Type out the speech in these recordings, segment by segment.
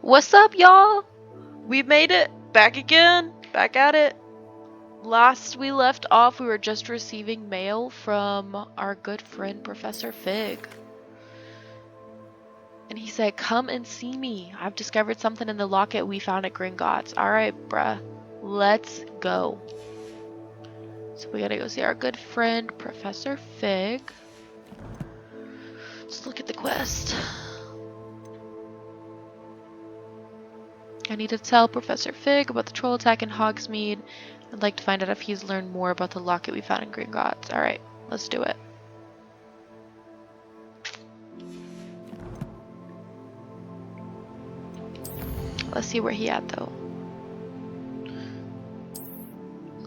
What's up, y'all? We made it back again, back at it. Last we left off, we were just receiving mail from our good friend Professor Fig. And he said, come and see me. I've discovered something in the locket we found at Gringotts. Alright, bruh. Let's go. So we gotta go see our good friend Professor Fig. Let's look at the quest. I need to tell Professor Fig about the troll attack in Hogsmeade. I'd like to find out if he's learned more about the locket we found in Gringotts. Alright, let's do it. Let's see where he at though.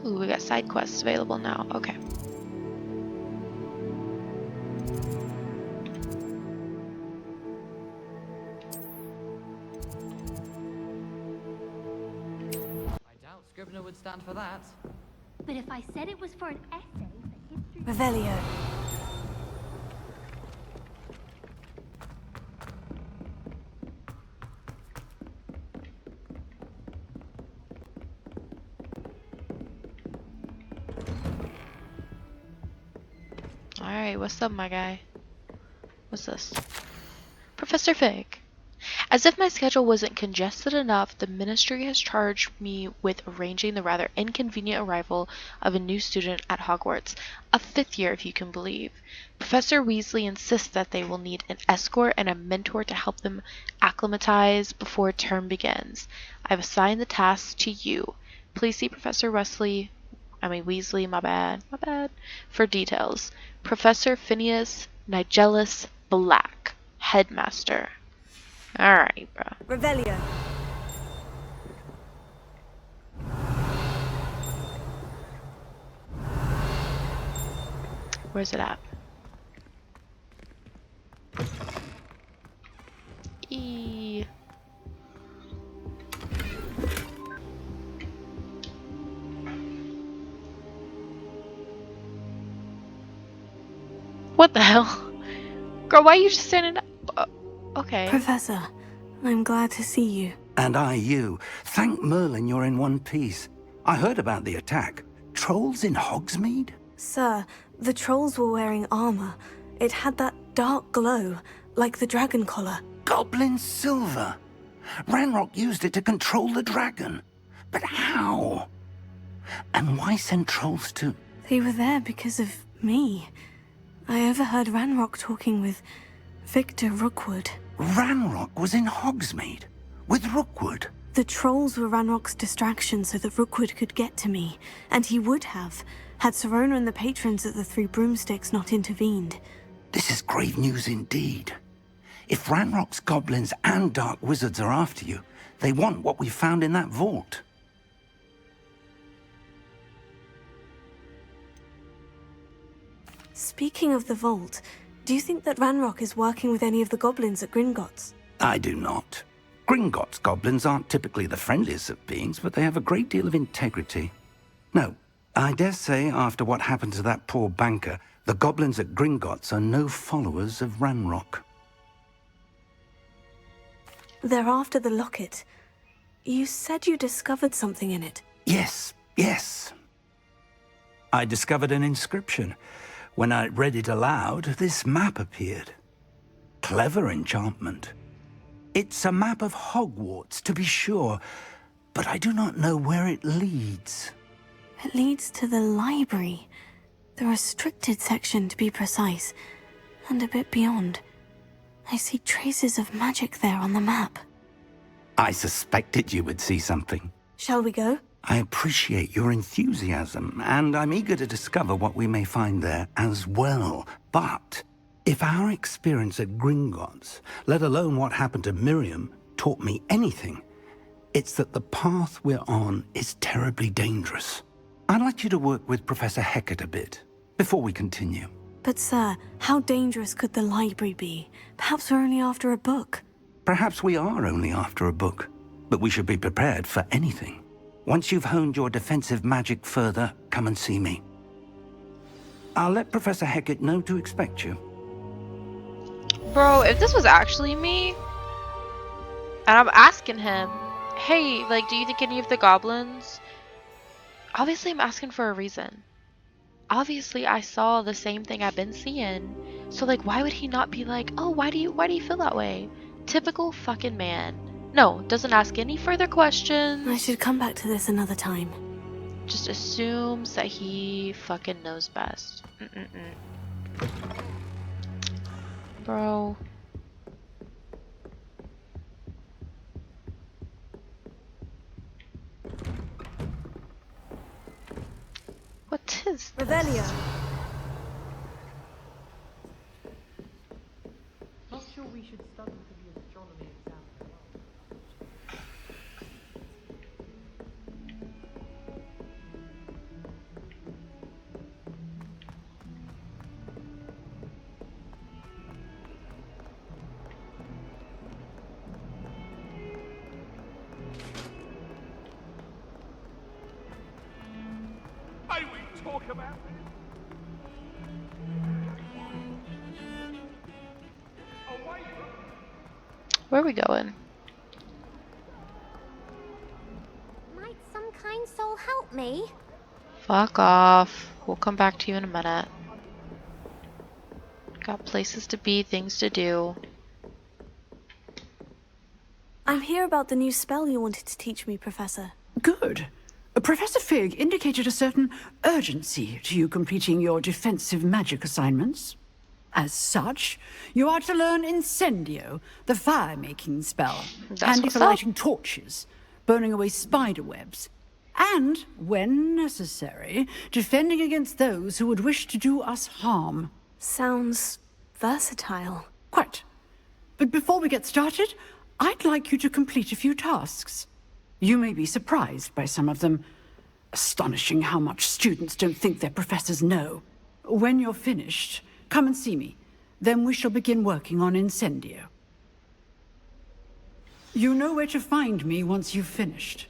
Ooh, we got side quests available now. Okay. Scrivener would stand for that. But if I said it was for an essay for history... Revelio. Alright, what's up, my guy? What's this? Professor Fig. As if my schedule wasn't congested enough, the ministry has charged me with arranging the rather inconvenient arrival of a new student at Hogwarts, a 5th year if you can believe. Professor Weasley insists that they will need an escort and a mentor to help them acclimatize before term begins. I've assigned the task to you. Please see Professor Weasley, my bad, for details. Professor Phineas Nigellus Black, Headmaster. Alright, bro. Revelio. Where's it at? E. What the hell? Girl, why are you just standing up? Okay. Professor, I'm glad to see you. And I you. Thank Merlin you're in one piece. I heard about the attack. Trolls in Hogsmeade? Sir, the trolls were wearing armor. It had that dark glow, like the dragon collar. Goblin silver. Ranrock used it to control the dragon. But how? And why send trolls to... They were there because of me. I overheard Ranrock talking with Victor Rookwood. Ranrock was in Hogsmeade? With Rookwood? The trolls were Ranrock's distraction so that Rookwood could get to me. And he would have, had Serona and the patrons at the Three Broomsticks not intervened. This is grave news indeed. If Ranrock's goblins and dark wizards are after you, they want what we found in that vault. Speaking of the vault, do you think that Ranrock is working with any of the goblins at Gringotts? I do not. Gringotts goblins aren't typically the friendliest of beings, but they have a great deal of integrity. No, I dare say after what happened to that poor banker, the goblins at Gringotts are no followers of Ranrock. They're after the locket. You said you discovered something in it. Yes. I discovered an inscription. When I read it aloud, this map appeared. Clever enchantment. It's a map of Hogwarts, to be sure, but I do not know where it leads. It leads to the library. The restricted section, to be precise, and a bit beyond. I see traces of magic there on the map. I suspected you would see something. Shall we go? I appreciate your enthusiasm, and I'm eager to discover what we may find there as well. But if our experience at Gringotts, let alone what happened to Miriam, taught me anything, it's that the path we're on is terribly dangerous. I'd like you to work with Professor Hecat a bit, before we continue. But sir, how dangerous could the library be? Perhaps we're only after a book. Perhaps we are only after a book, but we should be prepared for anything. Once you've honed your defensive magic further, come and see me. I'll let Professor Hecat know to expect you. Bro, if this was actually me, and I'm asking him, hey, like, do you think any of the goblins? Obviously, I'm asking for a reason. Obviously, I saw the same thing I've been seeing. So, like, why would he not be like, oh, why do you feel that way? Typical fucking man. No, doesn't ask any further questions. I should come back to this another time. Just assumes that he fucking knows best. Bro. What is this? Revelio. Not sure we should study for the astronomy exam. May we talk about this? Away from Where are we going? Might some kind soul help me? Fuck off. We'll come back to you in a minute. Got places to be, things to do. I'm here about the new spell you wanted to teach me, Professor. Good. Professor Fig indicated a certain urgency to you completing your defensive magic assignments. As such, you are to learn Incendio, the fire-making spell, That's handy what's for up. lighting torches, burning away spider webs, and, when necessary, defending against those who would wish to do us harm. Sounds versatile. Quite. But before we get started, I'd like you to complete a few tasks. You may be surprised by some of them. Astonishing how much students don't think their professors know. When you're finished, come and see me. Then we shall begin working on Incendio. You know where to find me once you've finished.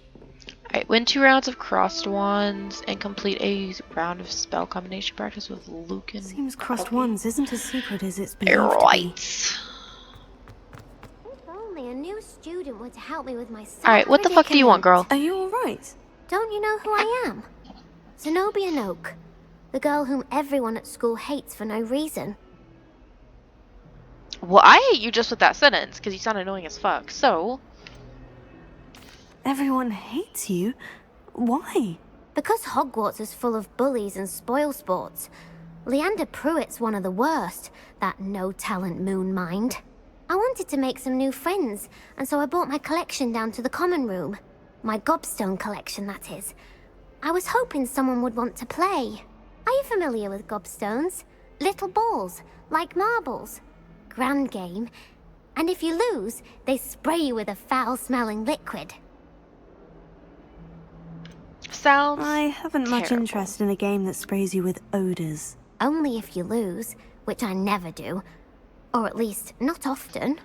Alright, win 2 rounds of crossed wands and complete a round of spell combination practice with Lucan. Seems crossed wands isn't as secret as it's believed to be. Right. If only a new student were to help me with my Alright, what the fuck do you want, girl? Are you alright? Don't you know who I am? Zenobia Noak, the girl whom everyone at school hates for no reason. Well, I hate you just with that sentence, because you sound annoying as fuck, so... Everyone hates you? Why? Because Hogwarts is full of bullies and spoilsports. Leander Pruitt's one of the worst, that no-talent moon mind. I wanted to make some new friends, and so I brought my collection down to the common room. My gobstone collection, that is. I was hoping someone would want to play. Are you familiar with gobstones? Little balls, like marbles. Grand game. And if you lose, they spray you with a foul-smelling liquid. Sounds I haven't much terrible. interest in a game that sprays you with odors. Only if you lose, which I never do. Or at least, not often.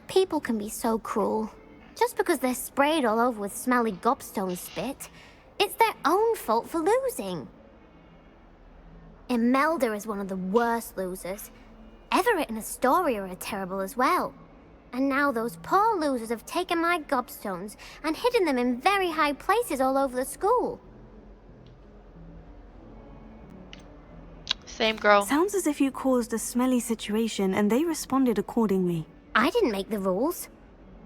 People can be so cruel. Just because they're sprayed all over with smelly gobstone spit, it's their own fault for losing. Imelda is one of the worst losers. Everett and Astoria are terrible as well. And now those poor losers have taken my gobstones and hidden them in very high places all over the school. Same girl. Sounds as if you caused a smelly situation and they responded accordingly. I didn't make the rules.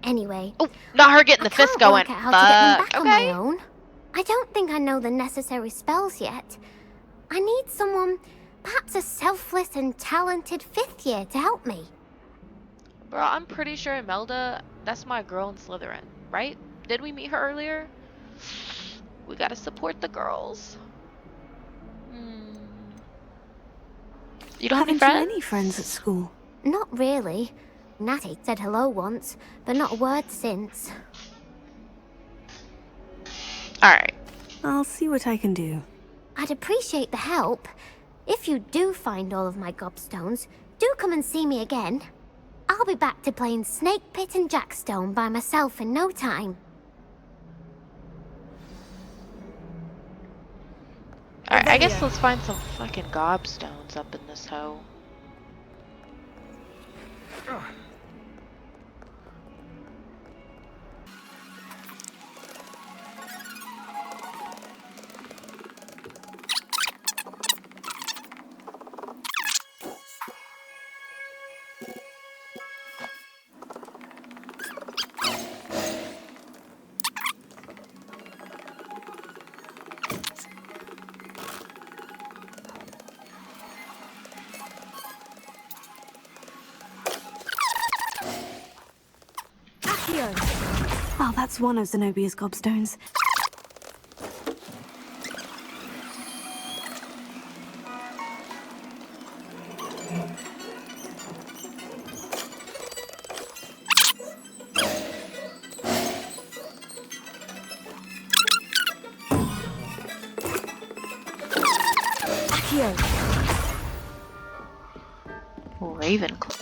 Anyway, Oh, not her getting I the fist can't going. work out how to get them Fuck. back on my Okay. own. I don't think I know the necessary spells yet. I need someone, perhaps a selfless and talented 5th year to help me. Bro, I'm pretty sure Imelda, that's my girl in Slytherin, right? Did we meet her earlier? We gotta support the girls. You don't have any Haven't you friends? any friends at school? Not really. Natty said hello once, but not a word since. Alright. I'll see what I can do. I'd appreciate the help. If you do find all of my gobstones, do come and see me again. I'll be back to playing Snake Pit and Jackstone by myself in no time. Alright, I guess let's find some fucking gobstones up in this hoe. Well, that's one of Zenobia's gobstones. Ravenclaw.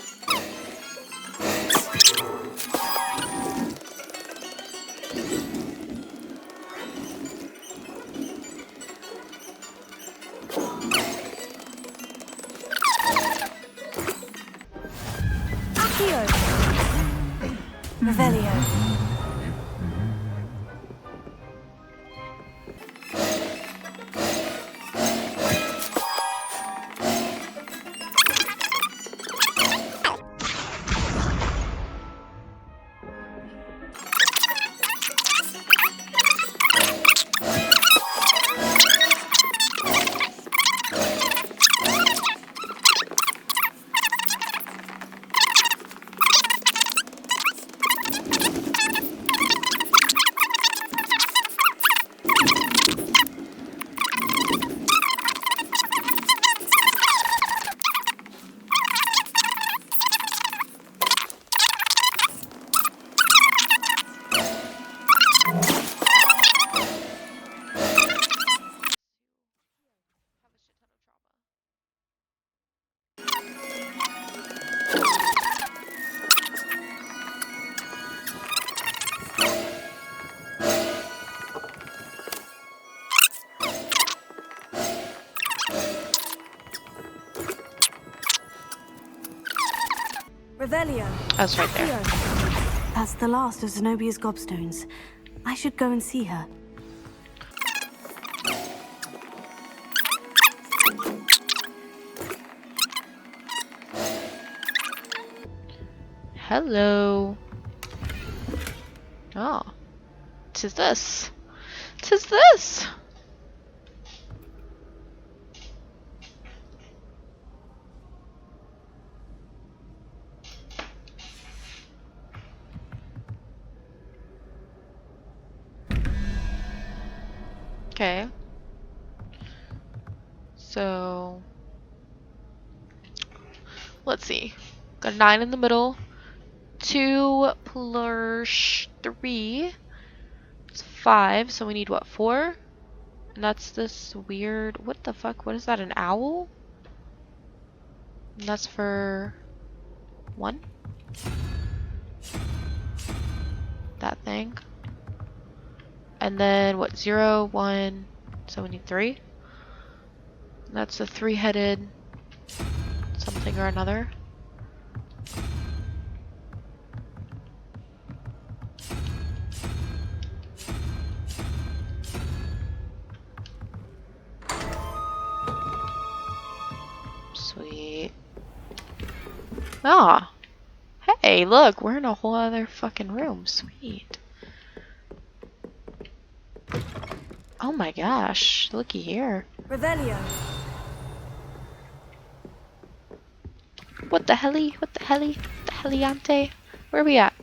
Revelio. That's right there. That's the last of Zenobia's gobstones. I should go and see her. Hello. Oh. Tis this. Tis this! Okay. So let's see. Got a 9 in the middle. 2 plus 3 is 5. So we need what, 4? And that's this weird. What the fuck? What is that? An owl? And that's for 1. That thing. And then what? 0, 1. So we need 3. And that's the 3-headed something or another. Sweet. Ah. Hey, look, we're in a whole other fucking room. Sweet. Oh my gosh, looky here. Revelio. What the helly? What the helly? The heliante? Where are we at?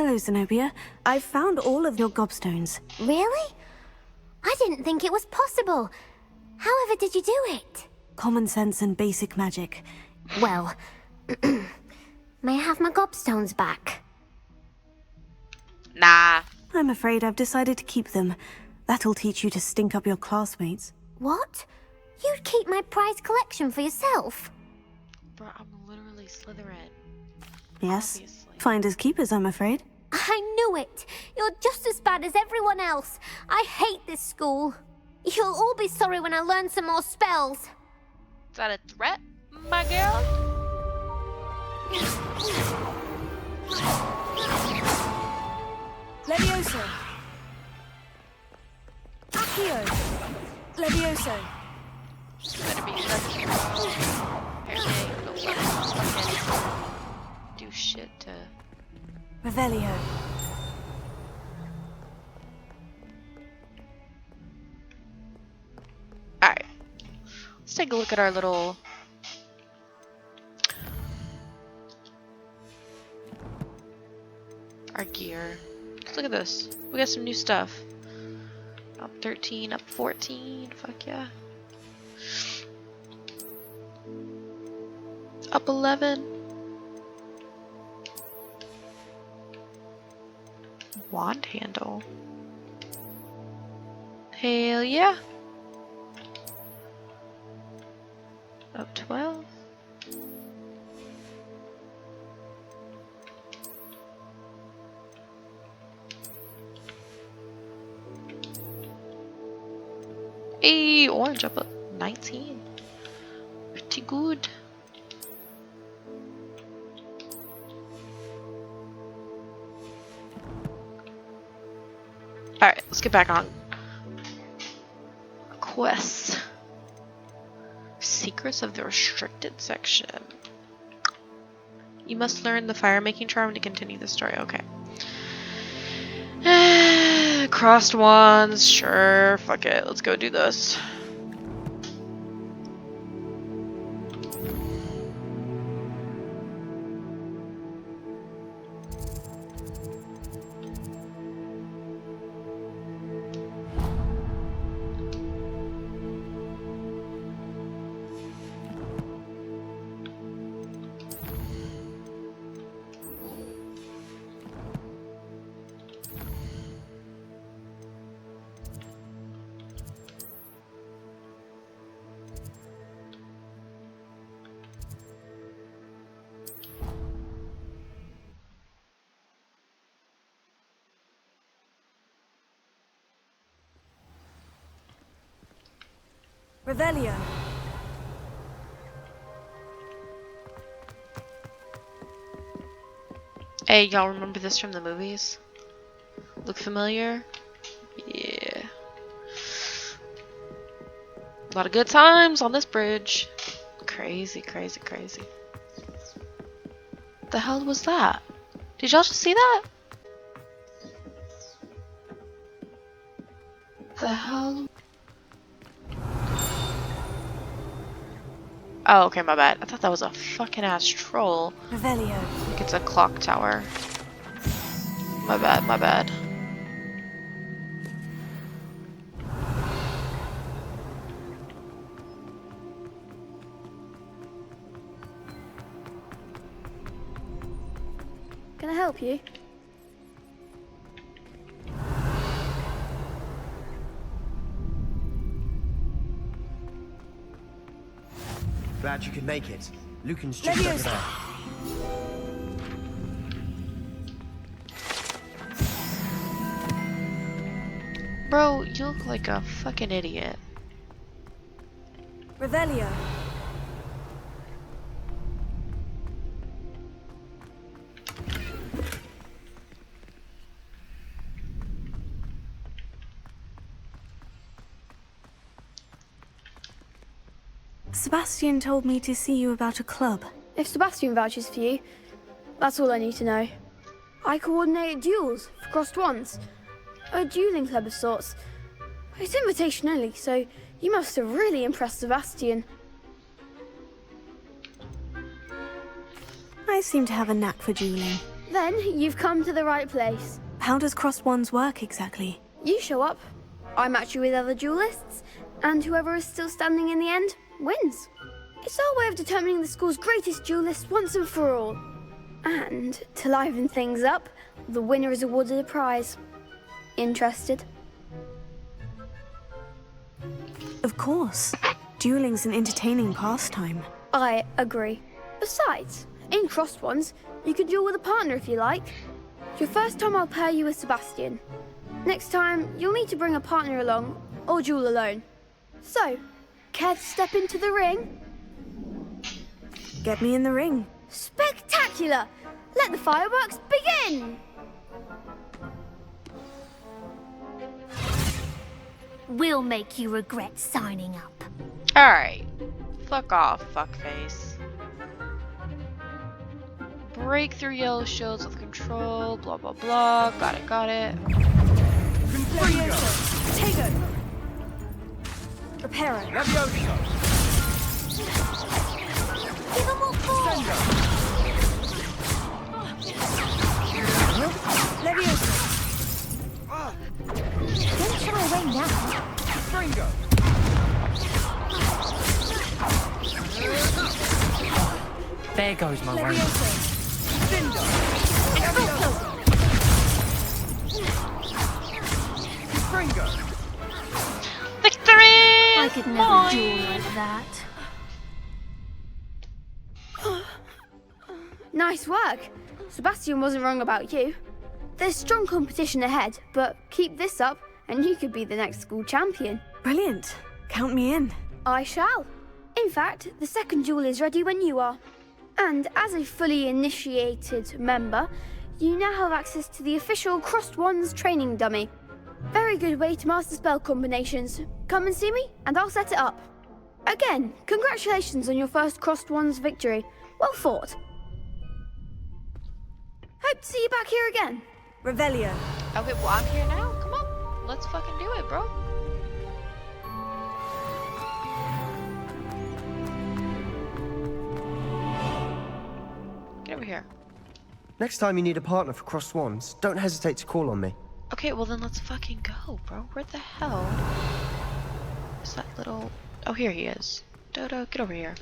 Hello, Zenobia. I've found all of your gobstones. Really? I didn't think it was possible. However did you do it? Common sense and basic magic. Well, may I have my gobstones back? Nah. I'm afraid I've decided to keep them. That'll teach you to stink up your classmates. What? You'd keep my prized collection for yourself? Bro, I'm literally Slytherin. Yes. Obviously. Finders keepers, I'm afraid. I knew it! You're just as bad as everyone else. I hate this school. You'll all be sorry when I learn some more spells. Is that a threat, my girl? Levioso. Accio. Levioso. Better be careful, bro. Apparently, don't let him fucking do shit to... Revelio. Alright. Let's take a look at our little... our gear. Let's look at this. We got some new stuff. Up 13, up 14. Fuck yeah. Up 11. Wand handle. Hell yeah. Up 12. Hey, orange up 19. Pretty good. Alright, let's get back on quests. Secrets of the restricted section. You must learn the fire making charm to continue the story. Okay. Crossed wands, sure, fuck it, let's go do this. Revelio. Hey, y'all remember this from the movies? Look familiar? Yeah. A lot of good times on this bridge. Crazy, crazy, crazy. The hell was that? Did y'all just see that? The hell? Oh, okay, my bad. I thought that was a fucking ass troll. Revelio. I think it's a clock tower. My bad, my bad. Can I help you? Glad you could make it. Lucan's just over there. Bro, you look like a fucking idiot. Revelio. Sebastian told me to see you about a club. If Sebastian vouches for you, that's all I need to know. I coordinate duels for crossed wands. A dueling club of sorts. It's invitation only, so you must have really impressed Sebastian. I seem to have a knack for dueling. Then you've come to the right place. How does crossed wands work exactly? You show up, I match you with other duelists, and whoever is still standing in the end wins. It's our way of determining the school's greatest duelist once and for all. And to liven things up, the winner is awarded a prize. Interested? Of course. Dueling's an entertaining pastime. I agree. Besides, in crossed ones, you can duel with a partner if you like. Your first time I'll pair you with Sebastian. Next time, you'll need to bring a partner along, or duel alone. So, care to step into the ring? Get me in the ring. Spectacular! Let the fireworks begin! We'll make you regret signing up. Alright. Fuck off, fuckface. Break through yellow shields with control, blah blah blah. Got it, got it. Tego. Reparo. Give them what for! Leviosa. Don't try away now. There goes my way. Victory! I could never duel like that. Nice work. Sebastian wasn't wrong about you. There's strong competition ahead, but keep this up and you could be the next school champion. Brilliant. Count me in. I shall. In fact, the second duel is ready when you are. And as a fully initiated member, you now have access to the official Crossed Wands training dummy. Very good way to master spell combinations. Come and see me, and I'll set it up. Again, congratulations on your first Crossed Wands victory. Well fought. Hope to see you back here again. Revelio. Okay, well I'm here now. Come on. Let's fucking do it, bro. Get over here. Next time you need a partner for Crossed Wands, don't hesitate to call on me. Okay, well then let's fucking go, bro. Where the hell is that little... Oh, here he is. Dodo, get over here.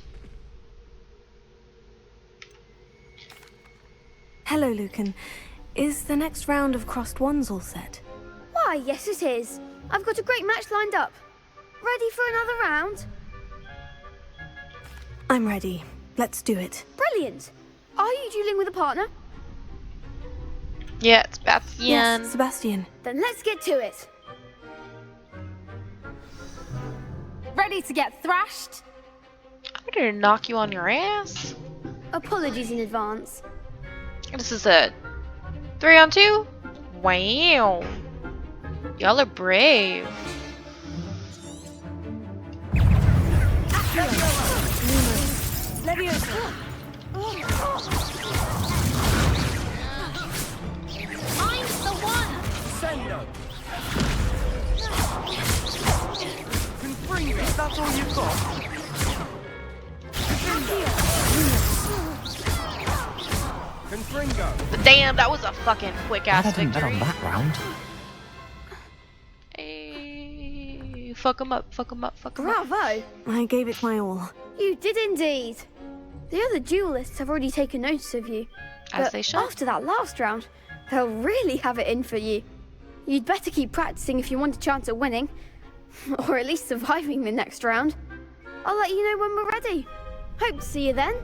Hello, Lucan. Is the next round of crossed wands all set? Why, yes it is. I've got a great match lined up. Ready for another round? I'm ready. Let's do it. Brilliant. Are you dueling with a partner? Yeah, it's Sebastian. Yes, Sebastian. Then let's get to it. Ready to get thrashed? I'm ready to knock you on your ass. Apologies in advance. This is a 3-on-2? Wow. Y'all are brave. Leviosa. I'm the one! Sendo! Confringo! That's all you've got? Confringo! But damn, that was a fucking quick ass victory. on that round. Hey, fuck him up, fuck him up, fuck him up. Bravo. I gave it my all. You did indeed. The other duelists have already taken notice of you. As But they should. after that last round, they'll really have it in for you. You'd better keep practicing if you want a chance at winning. Or at least surviving the next round. I'll let you know when we're ready. Hope to see you then.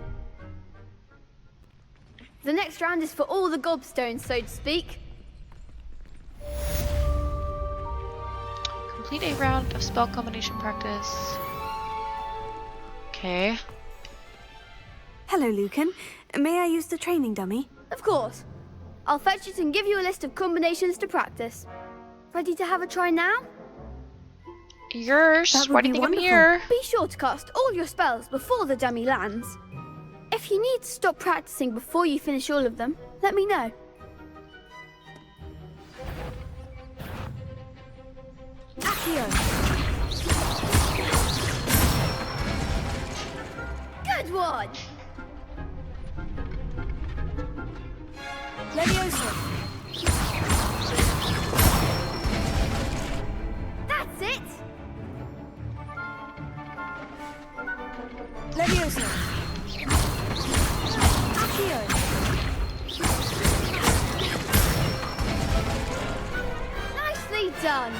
The next round is for all the gobstones, so to speak. Complete a round of spell combination practice. Okay. Hello, Lucan. May I use the training dummy? Of course. I'll fetch it and give you a list of combinations to practice. Ready to have a try now? Yours. That would Why do you be think I'm wonderful. here? Be sure to cast all your spells before the dummy lands. If you need to stop practicing before you finish all of them, let me know. Accio. Good one! Leviosa. That's it! Leviosa. Accio. Nicely done!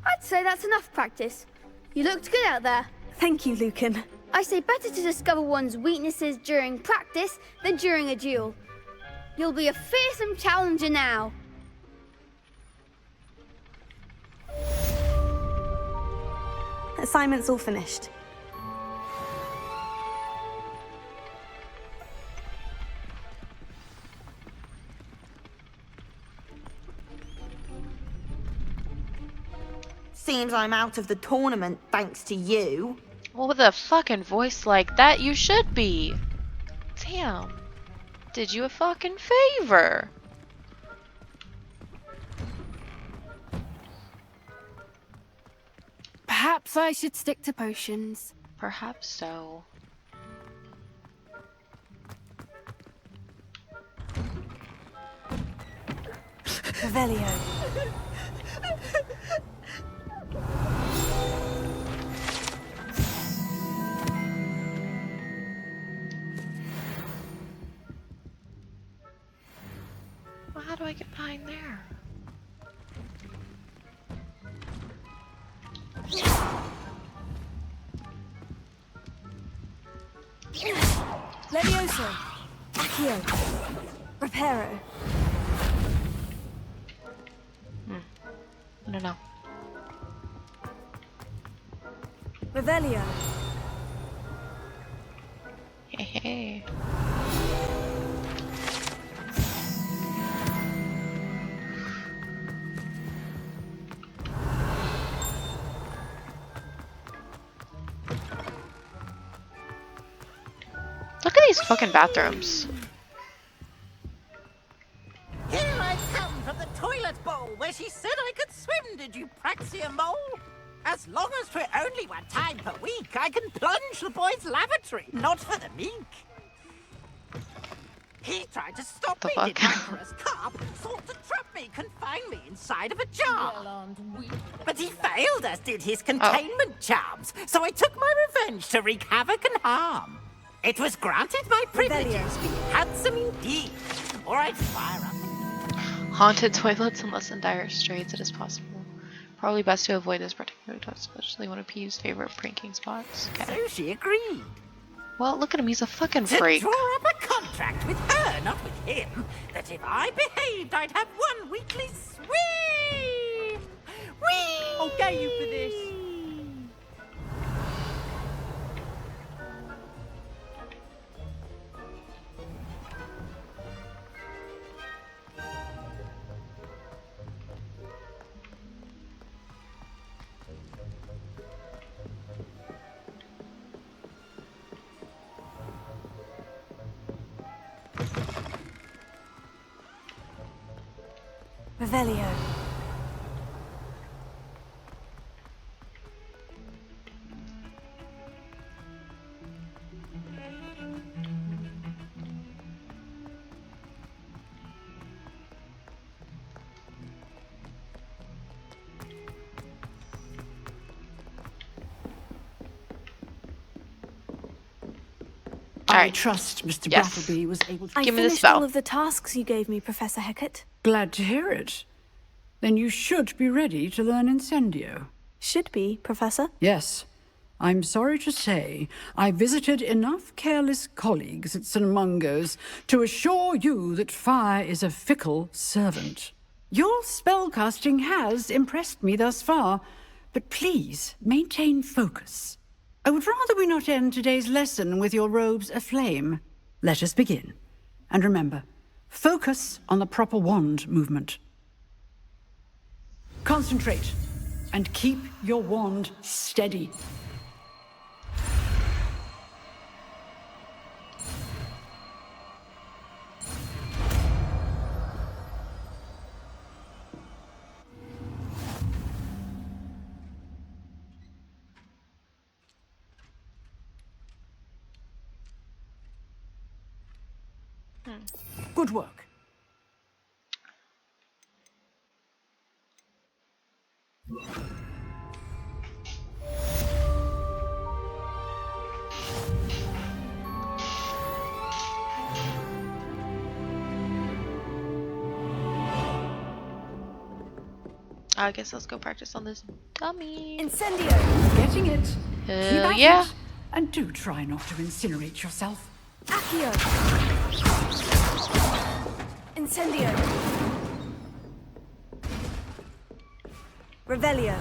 I'd say that's enough practice. You looked good out there. Thank you, Lucan. I say better to discover one's weaknesses during practice than during a duel. You'll be a fearsome challenger now. Assignment's all finished. Seems I'm out of the tournament thanks to you. Well, with a fucking voice like that, you should be. Damn. Did you a fucking favor. Perhaps I should stick to potions. Perhaps so. Revelio. Well, how do I get behind there? Leviosa. Accio. Reparo. I don't know. Revelio. Hey, hey. Look at these fucking bathrooms. Here I come from the toilet bowl where she said I could swim, did you praxia mole? As long as 'twere only one time per week, I can plunge the boy's lavatory, not for the meek. He tried to stop The me, fuck? did Icarus Carp, sought to trap me, confine me inside of a jar. But he failed, as did his containment charms, so I took my revenge to wreak havoc and harm. It was granted my privileges, be handsome indeed, or I'd fire up. Haunted toilets unless in dire straits it is possible. Probably best to avoid this particular toilet, especially one of Peeve's favorite pranking spots. Okay. So she agreed. Well, look at him, he's a fucking To freak. draw up a contract with her, not with him, that if I behaved, I'd have one weekly swim. Whee! I'll get you for this. Revelio. I trust Mr. Yes. Brattleby was able to... I Give me the finished spell. all of the tasks you gave me, Professor Hecat. Glad to hear it. Then you should be ready to learn Incendio. Should be, Professor. Yes. I'm sorry to say, I visited enough careless colleagues at St. Mungo's to assure you that fire is a fickle servant. Your spellcasting has impressed me thus far, but please maintain focus. I would rather we not end today's lesson with your robes aflame. Let us begin. And remember, focus on the proper wand movement. Concentrate, and keep your wand steady. Good work. I guess let's go practice on this dummy. Incendio! Getting it. Keep Hell at yeah. it. And do try not to incinerate yourself. Accio! Incendio! Revelio!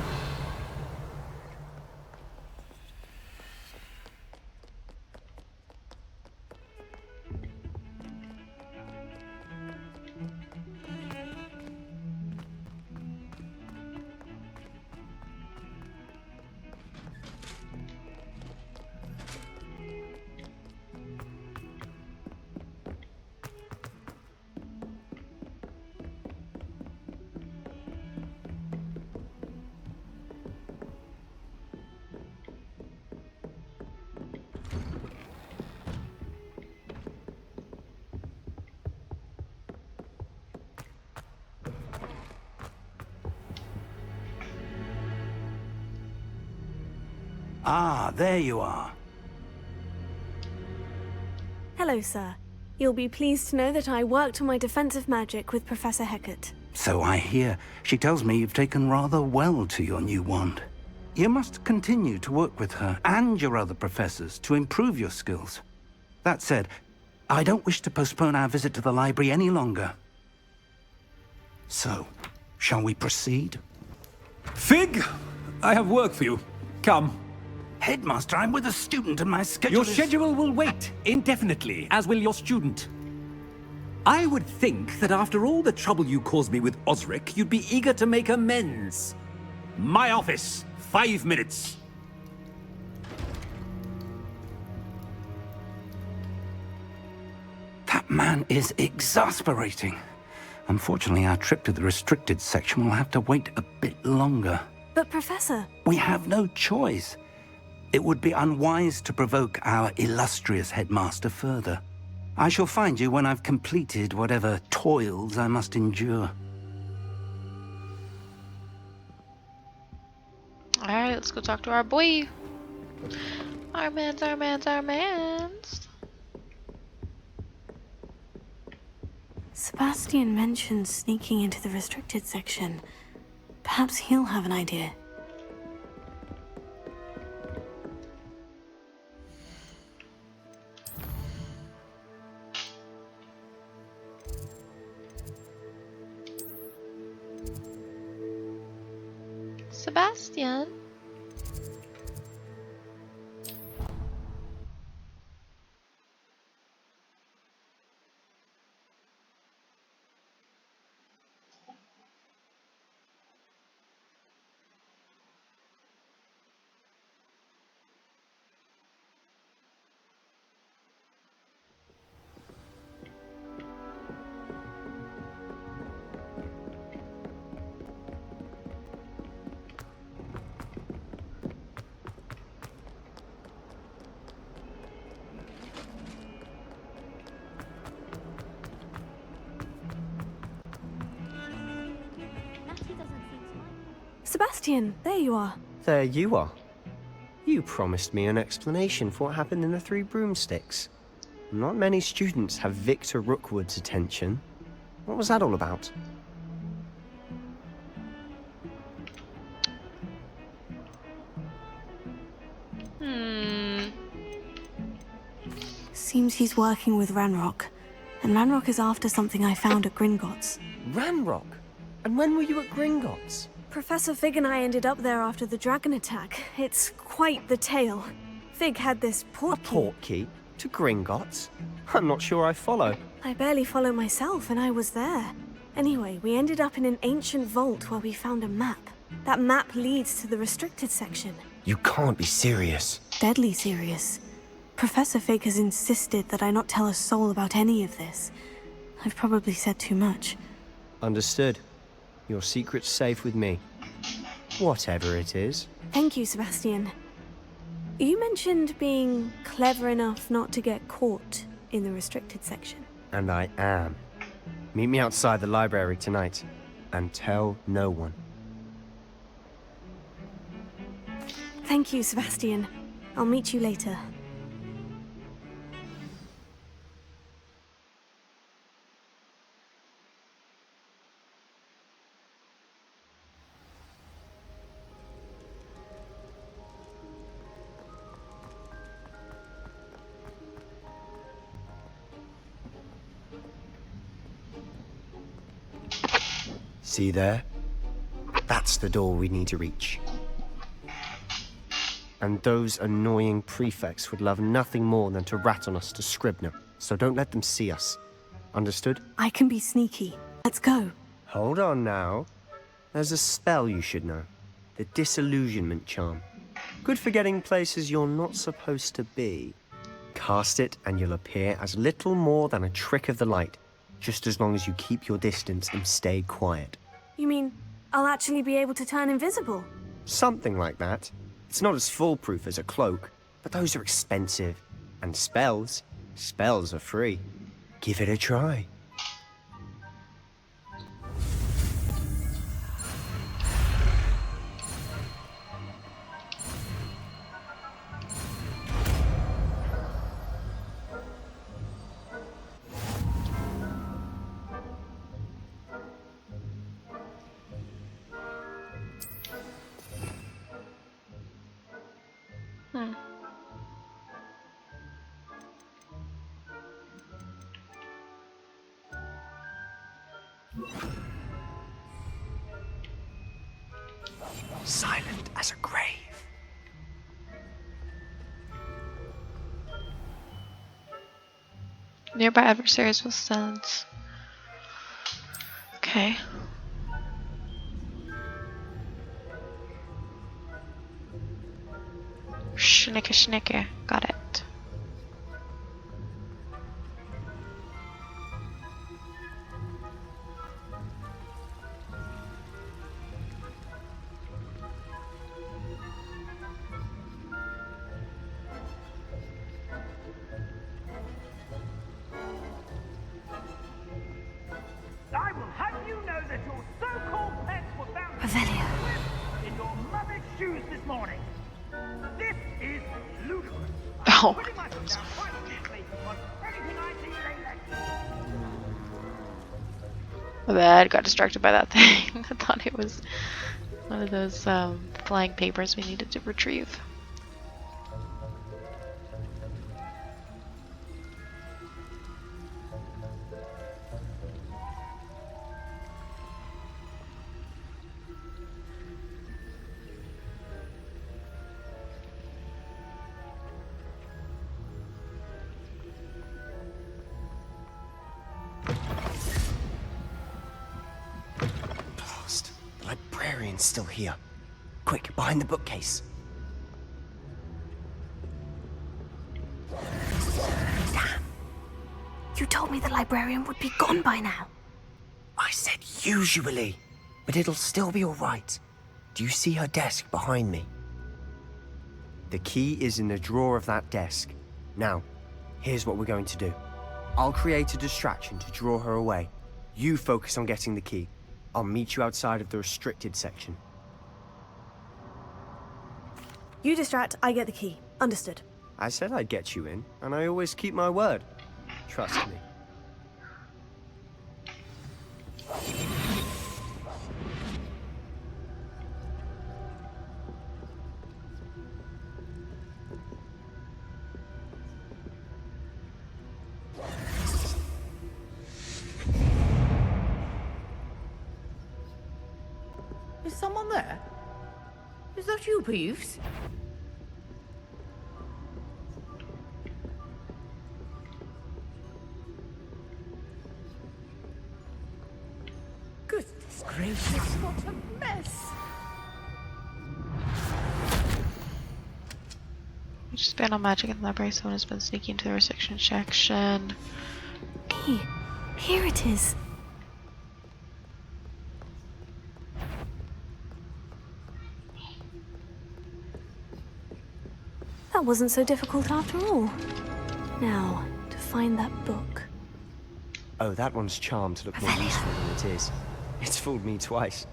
Ah, there you are. Hello, sir. You'll be pleased to know that I worked on my defensive magic with Professor Hecat. So I hear. She tells me you've taken rather well to your new wand. You must continue to work with her and your other professors to improve your skills. That said, I don't wish to postpone our visit to the library any longer. So, shall we proceed? Fig! I have work for you. Come. Headmaster, I'm with a student and my schedule Your is... schedule will wait indefinitely, as will your student. I would think that after all the trouble you caused me with Osric, you'd be eager to make amends. My office, 5 minutes. That man is exasperating. Unfortunately, our trip to the restricted section will have to wait a bit longer. But, Professor... We have no choice. It would be unwise to provoke our illustrious headmaster further. I shall find you when I've completed whatever toils I must endure. Alright, let's go talk to our boy. Our mans. Sebastian mentioned sneaking into the restricted section. Perhaps he'll have an idea. Sebastian? Sebastian, there you are. There you are. You promised me an explanation for what happened in the Three Broomsticks. Not many students have Victor Rookwood's attention. What was that all about? Seems he's working with Ranrock. And Ranrock is after something I found at Gringotts. Ranrock? And when were you at Gringotts? Professor Fig and I ended up there after the dragon attack. It's quite the tale. Fig had this portkey. A portkey? To Gringotts? I'm not sure I follow. I barely follow myself, and I was there. Anyway, we ended up in an ancient vault where we found a map. That map leads to the restricted section. You can't be serious. Deadly serious. Professor Fig has insisted that I not tell a soul about any of this. I've probably said too much. Understood. Your secret's safe with me. Whatever it is. Thank you, Sebastian. You mentioned being clever enough not to get caught in the restricted section. And I am. Meet me outside the library tonight, and tell no one. Thank you, Sebastian. I'll meet you later. See there? That's the door we need to reach. And those annoying prefects would love nothing more than to rat on us to Scribner, so don't let them see us. Understood? I can be sneaky. Let's go. Hold on now. There's a spell you should know. The Disillusionment Charm. Good for getting places you're not supposed to be. Cast it and you'll appear as little more than a trick of the light, just as long as you keep your distance and stay quiet. You mean I'll actually be able to turn invisible? Something like that. It's not as foolproof as a cloak, but those are expensive. And spells are free. Give it a try. Silent as a grave. Nearby adversaries will sense. Okay. Schnicke. Got it. I will have you know that your so-called pets were found Revelio. in your mother's shoes this morning. This is ludicrous. Oh. Putting myself down quite seriously on anything I see they let. My bad, got distracted by that thing. I thought it was one of those flying papers we needed to retrieve. The librarian's still here. Quick, behind the bookcase. Damn. You told me the librarian would be gone by now. I said usually, but it'll still be all right. Do you see her desk behind me? The key is in the drawer of that desk. Now, here's what we're going to do. I'll create a distraction to draw her away. You focus on getting the key. I'll meet you outside of the restricted section. You distract, I get the key. Understood. I said I'd get you in, and I always keep my word. Trust me. Is someone there? Is that you, Peeves? Goodness gracious, what a mess! Just ban on magic in the library. Someone has been sneaking into the restriction section. Key. Here it is. That wasn't so difficult after all. Now, to find that book. Oh, that one's charmed to look more useful than it is. It's fooled me twice.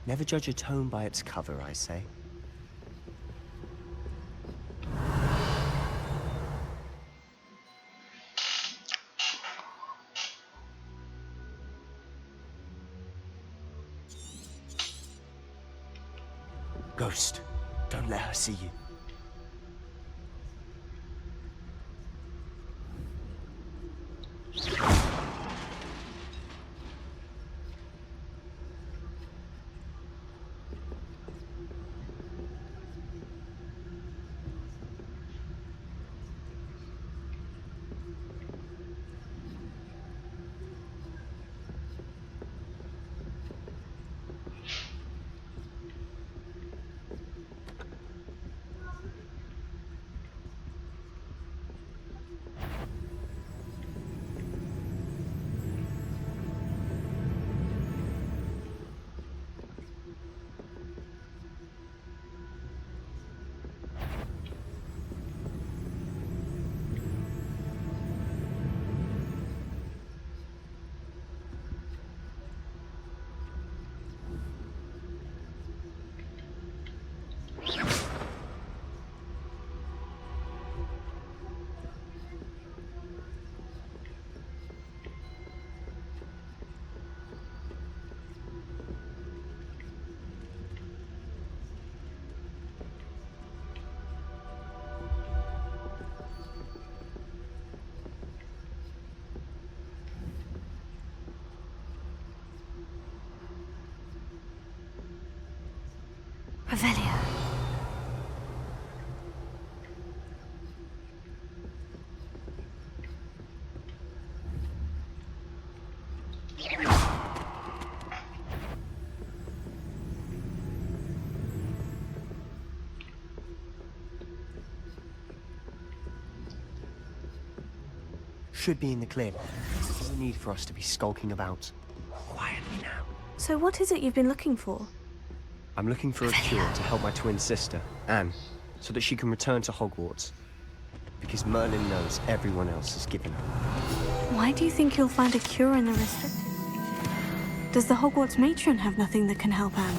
Never judge a tome by its cover, I say. Ghost, don't let her see you. Revelio. Should be in the clear. There's no need for us to be skulking about. Quietly now. So what is it you've been looking for? I'm looking for a cure to help my twin sister, Anne, so that she can return to Hogwarts. Because Merlin knows everyone else has given up. Why do you think you'll find a cure in the restricted? Does the Hogwarts matron have nothing that can help Anne?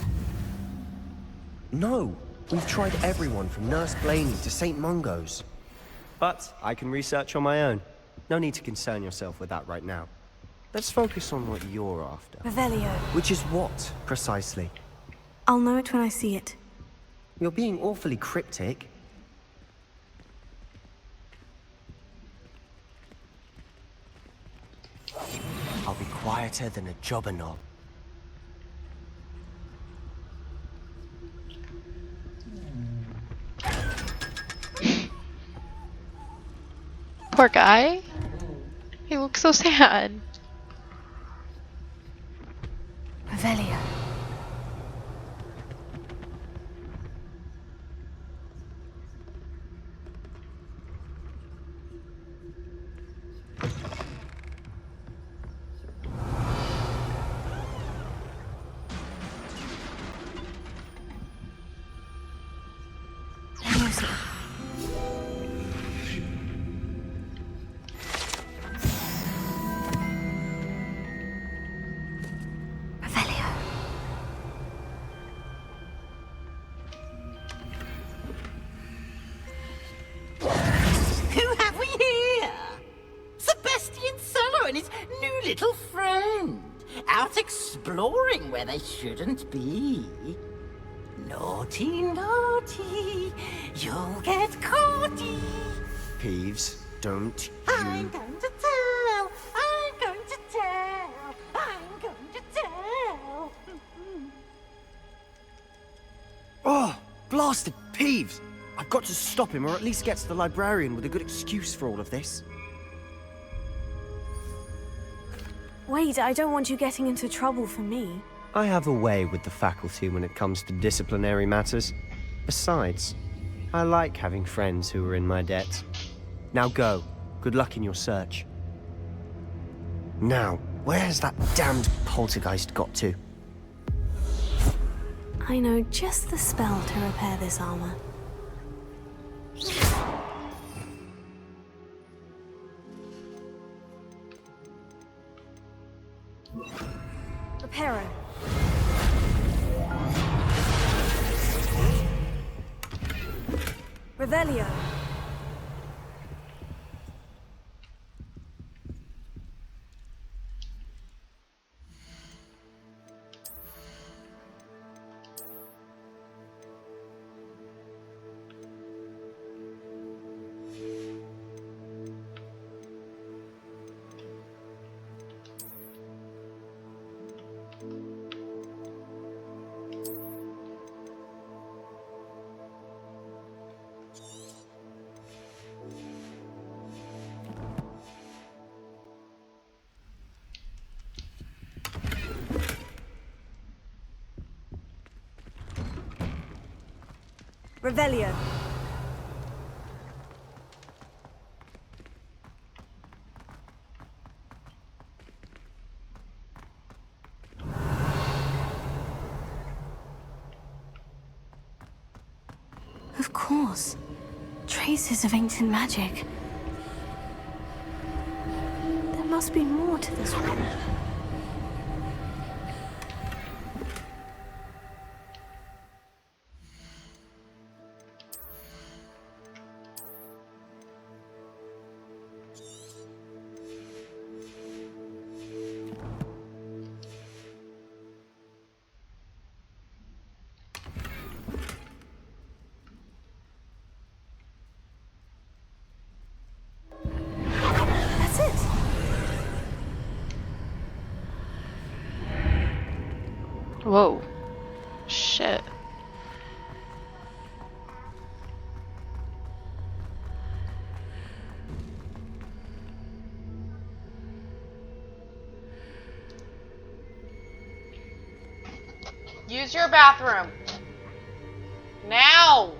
No! We've tried everyone from Nurse Blaney to St. Mungo's. But I can research on my own. No need to concern yourself with that right now. Let's focus on what you're after. Revelio. Which is what, precisely? I'll know it when I see it. You're being awfully cryptic. I'll be quieter than a jobber knob. Poor guy. He looks so sad. Revelio. Little friend, out exploring where they shouldn't be. Naughty, naughty, you'll get caughty. Peeves, don't you... I'm going to tell, I'm going to tell, I'm going to tell. Oh, blasted Peeves! I've got to stop him, or at least get to the librarian with a good excuse for all of this. Wait, I don't want you getting into trouble for me. I have a way with the faculty when it comes to disciplinary matters. Besides, I like having friends who are in my debt. Now go. Good luck in your search. Now, where has that damned poltergeist got to? I know just the spell to repair this armor. Reparo. Revelio. Revelio. Of course. Traces of ancient magic. There must be more to this room. Whoa. Shit. Use your bathroom. Now!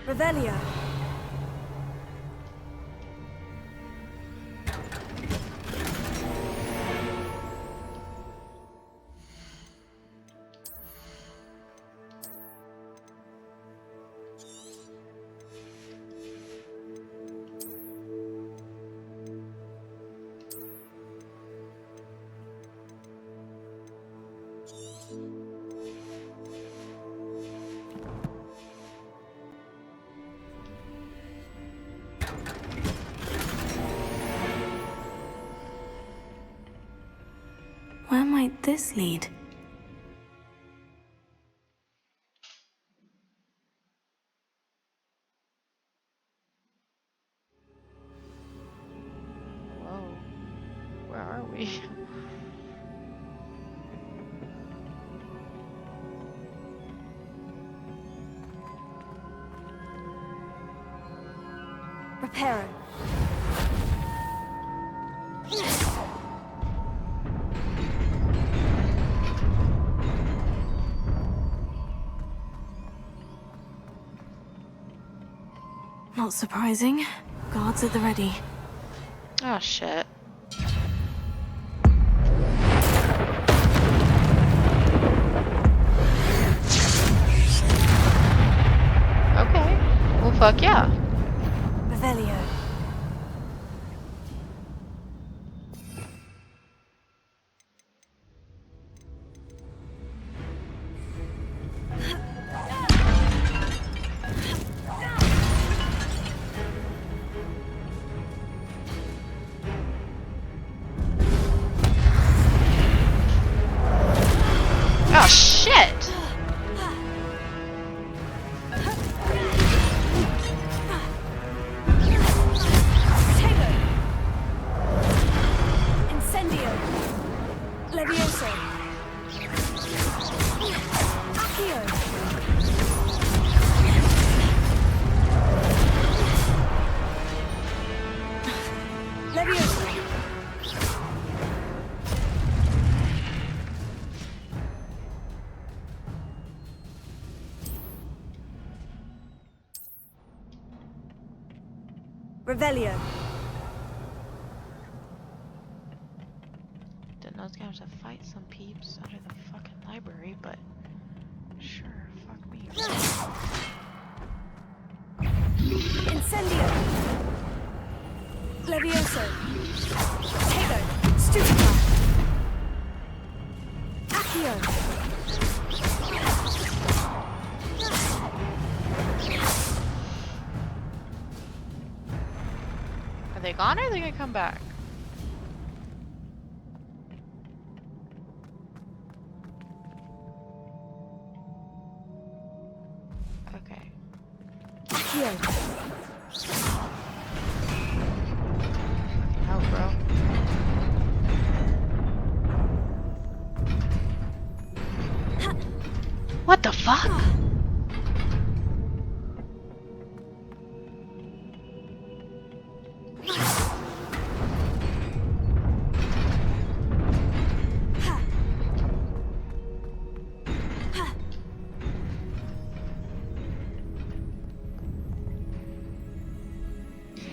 Revelio. Where might this lead? Whoa. Where are we? Reparo. Not surprising. Guards at the ready. Oh shit. Okay. Well, fuck yeah. Revelio. Oh shit! Incendio. Levioso. Accio. Levioso. Revelio. Didn't know I was gonna have to fight some peeps out of the fucking library, but sure, fuck me. Incendio. Levioso. Tego. Stupefy. Accio. Are they gone or are they gonna come back? Okay. Accio. Hell, bro. What the fuck?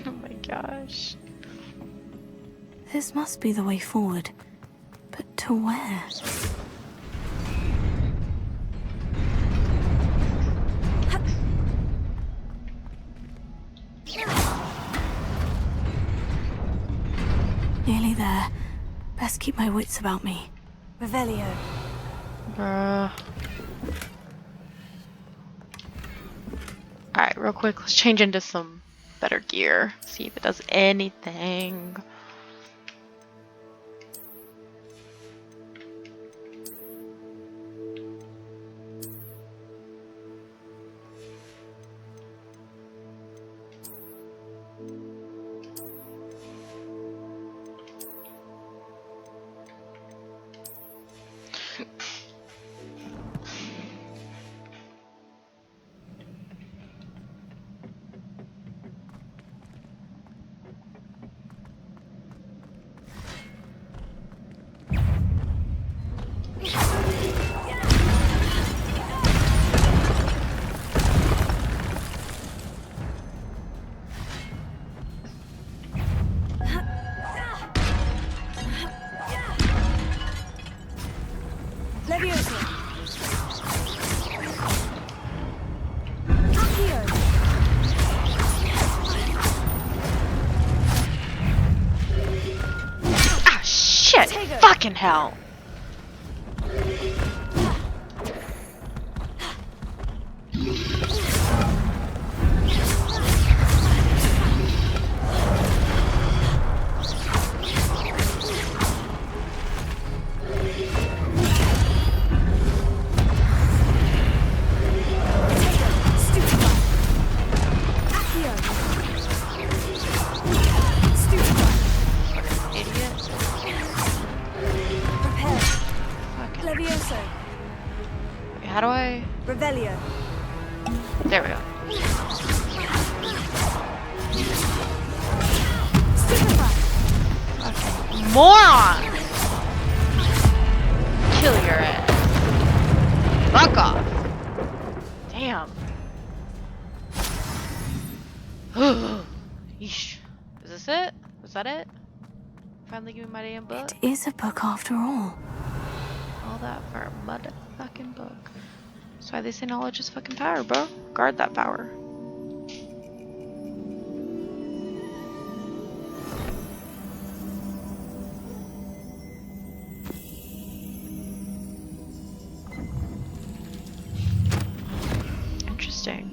Oh my gosh. This must be the way forward. But to where? Nearly there. Best keep my wits about me. Revelio. Bruh. Alright, real quick, let's change into some better gear. See if it does anything. Levioso. Accio. Ah, shit! Fucking hell! How do I? Revelio. There we go. Okay. Moron! Kill your ass. Fuck off. Damn. Yeesh. Is this it? Was that it? Finally give me my damn book? It is a book after all. All that for a motherfucking book. That's why they say knowledge is fucking power, bro. Guard that power. Interesting.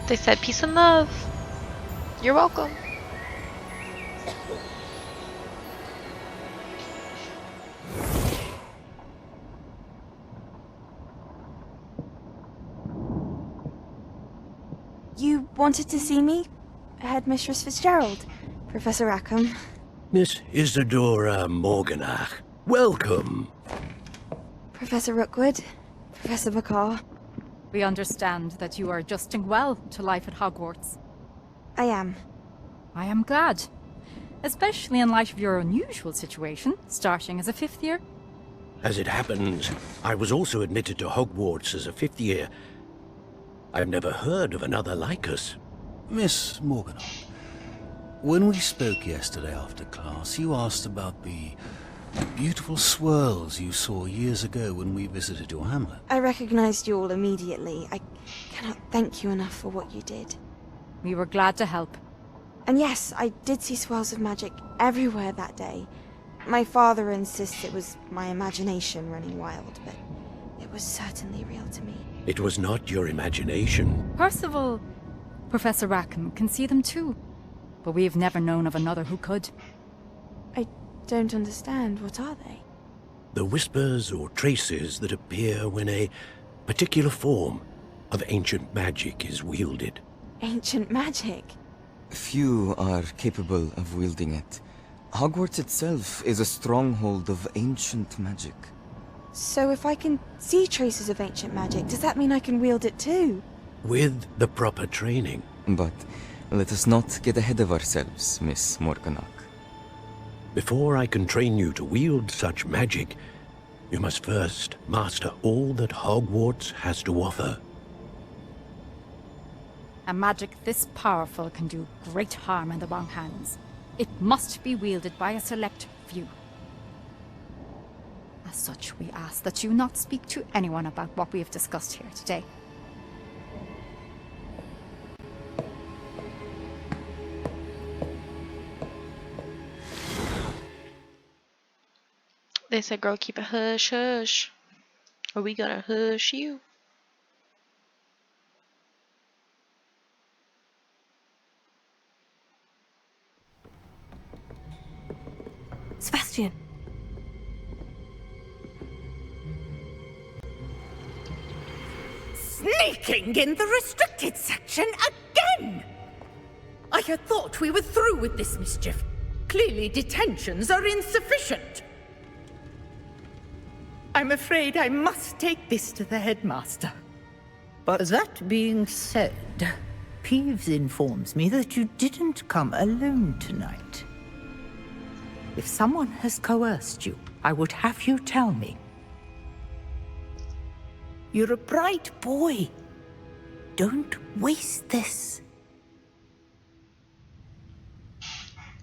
They said peace and love. You're welcome. You wanted to see me? Headmistress Fitzgerald, Professor Rackham. Miss Isadora Morganach, welcome. Professor Rookwood, Professor Bakar. We understand that you are adjusting well to life at Hogwarts. I am. I am glad. Especially in light of your unusual situation, starting as a 5th year. As it happens, I was also admitted to Hogwarts as a 5th year. I've never heard of another like us. Miss Morganach, when we spoke yesterday after class, you asked about the beautiful swirls you saw years ago when we visited your hamlet. I recognized you all immediately. I cannot thank you enough for what you did. We were glad to help. And yes, I did see swirls of magic everywhere that day. My father insists it was my imagination running wild, but it was certainly real to me. It was not your imagination. Percival, Professor Rackham can see them too. But we've never known of another who could. I don't understand. What are they? The whispers or traces that appear when a particular form of ancient magic is wielded. Ancient magic? Few are capable of wielding it. Hogwarts itself is a stronghold of ancient magic. So if I can see traces of ancient magic, does that mean I can wield it too? With the proper training. But let us not get ahead of ourselves, Miss Morganach. Before I can train you to wield such magic, you must first master all that Hogwarts has to offer. A magic this powerful can do great harm in the wrong hands. It must be wielded by a select few. As such, we ask that you not speak to anyone about what we have discussed here today. They said, girl, keep it hush hush. Or we gonna hush you. Sebastian. Sneaking in the restricted section again! I had thought we were through with this mischief. Clearly detentions are insufficient. I'm afraid I must take this to the headmaster. But that being said, Peeves informs me that you didn't come alone tonight. If someone has coerced you, I would have you tell me. You're a bright boy. Don't waste this.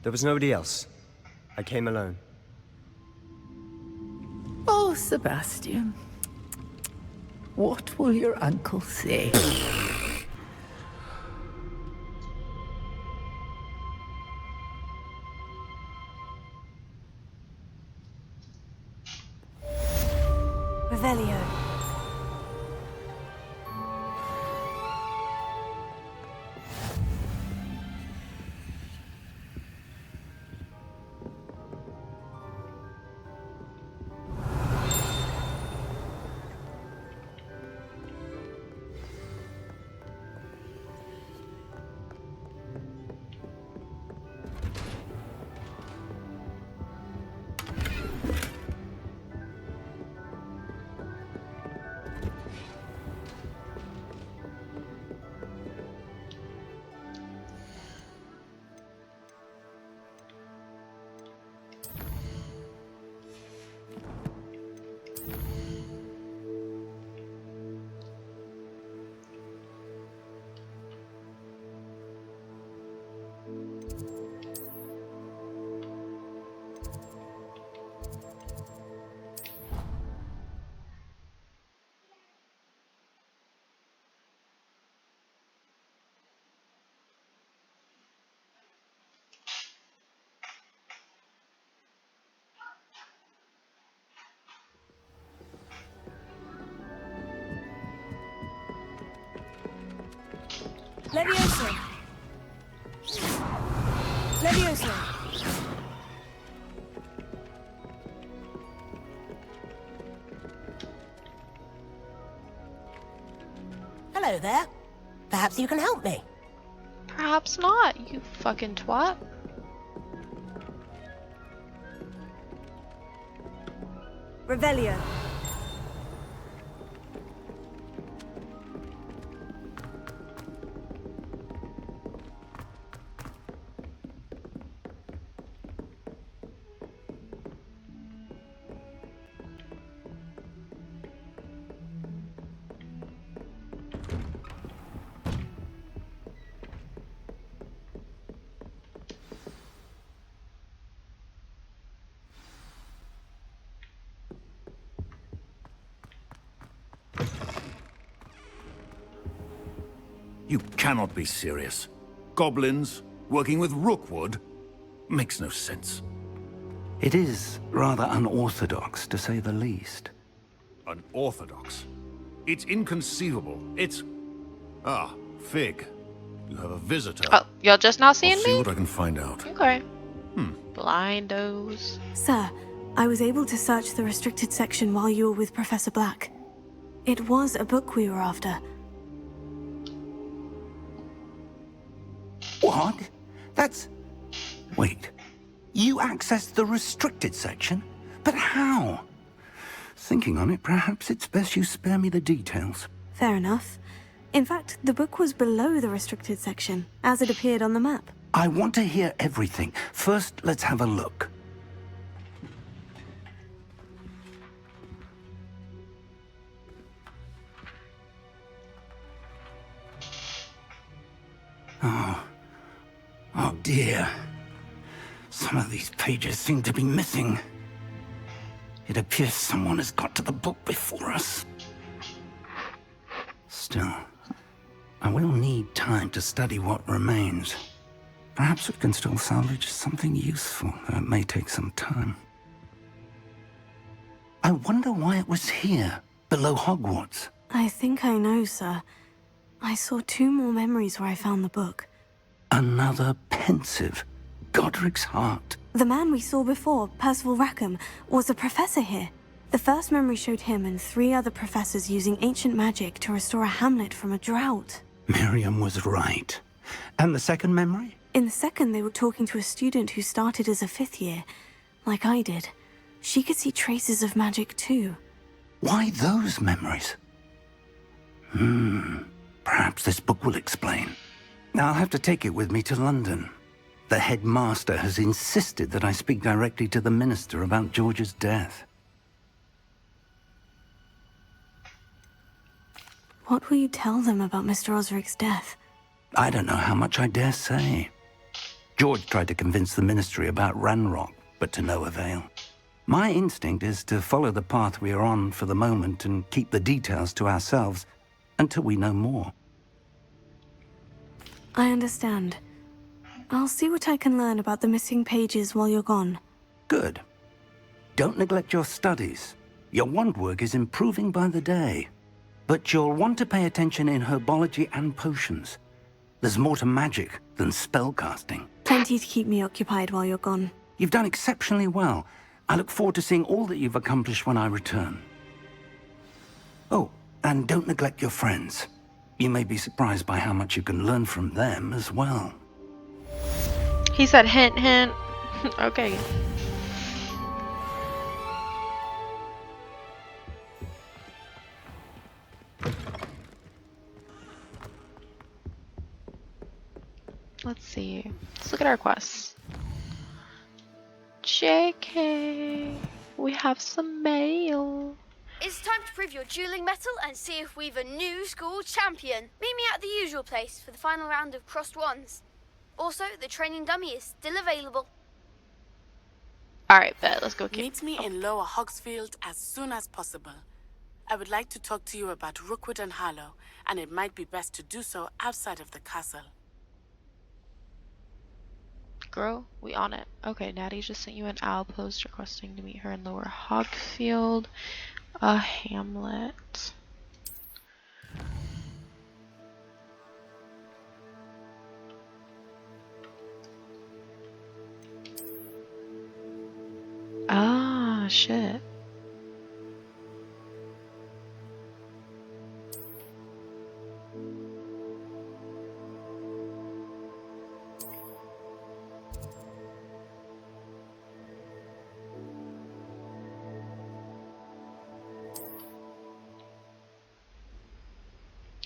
There was nobody else. I came alone. Oh, Sebastian. What will your uncle say? Revelio. Levioso! Levioso! Hello there. Perhaps you can help me. Perhaps not, you fucking twat. Revelio. You cannot be serious. Goblins working with Rookwood? Makes no sense. It is rather unorthodox, to say the least. Unorthodox? It's inconceivable. It's... Ah, Fig. You have a visitor. Oh, you're just not seeing I'll see me? what I can find out. Okay. Blindos. Sir, I was able to search the restricted section while you were with Professor Black. It was a book we were after. What? That's... Wait. You accessed the restricted section? But how? Thinking on it, perhaps it's best you spare me the details. Fair enough. In fact, the book was below the restricted section, as it appeared on the map. I want to hear everything. First, let's have a look. Oh dear. Some of these pages seem to be missing. It appears someone has got to the book before us. Still, I will need time to study what remains. Perhaps we can still salvage something useful, though it may take some time. I wonder why it was here, below Hogwarts. I think I know, sir. I saw 2 more memories where I found the book. Another pensive. Godric's heart. The man we saw before, Percival Rackham, was a professor here. The first memory showed him and 3 other professors using ancient magic to restore a hamlet from a drought. Miriam was right. And the second memory? In the second, they were talking to a student who started as a 5th year, like I did. She could see traces of magic too. Why those memories? Perhaps this book will explain. I'll have to take it with me to London. The headmaster has insisted that I speak directly to the minister about George's death. What will you tell them about Mr. Osric's death? I don't know how much I dare say. George tried to convince the ministry about Ranrock, but to no avail. My instinct is to follow the path we are on for the moment and keep the details to ourselves until we know more. I understand. I'll see what I can learn about the missing pages while you're gone. Good. Don't neglect your studies. Your wand work is improving by the day. But you'll want to pay attention in herbology and potions. There's more to magic than spellcasting. Plenty to keep me occupied while you're gone. You've done exceptionally well. I look forward to seeing all that you've accomplished when I return. Oh, and don't neglect your friends. You may be surprised by how much you can learn from them as well. He said hint, hint. Okay. Let's see. Let's look at our quests. JK. We have some mail. It's time to prove your dueling mettle and see if we've a new school champion. Meet me at the usual place for the final round of crossed wands. Also, the training dummy is still available. Alright, bet. Let's go kick. Meet me in Lower Hogsfield as soon as possible. I would like to talk to you about Rookwood and Harlow, and it might be best to do so outside of the castle. Girl, we on it. Okay, Natty just sent you an owl post requesting to meet her in Lower Hogfield, a hamlet. shit.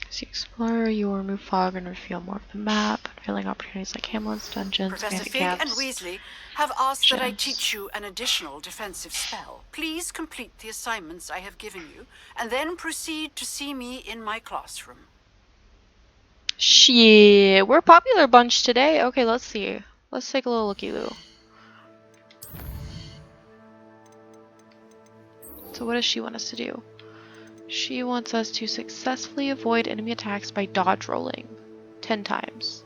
As you explore, you will remove fog and reveal more of the map, unveiling opportunities like hamlets, dungeons, Professor Fig handicaps. and Weasley have asked that I Gems. teach you an additional defensive spell. Please complete the assignments I have given you, and then proceed to see me in my classroom. Shit, we're a popular bunch today. Okay, let's see. Let's take a little looky-loo. So what does she want us to do? She wants us to successfully avoid enemy attacks by dodge rolling 10 times.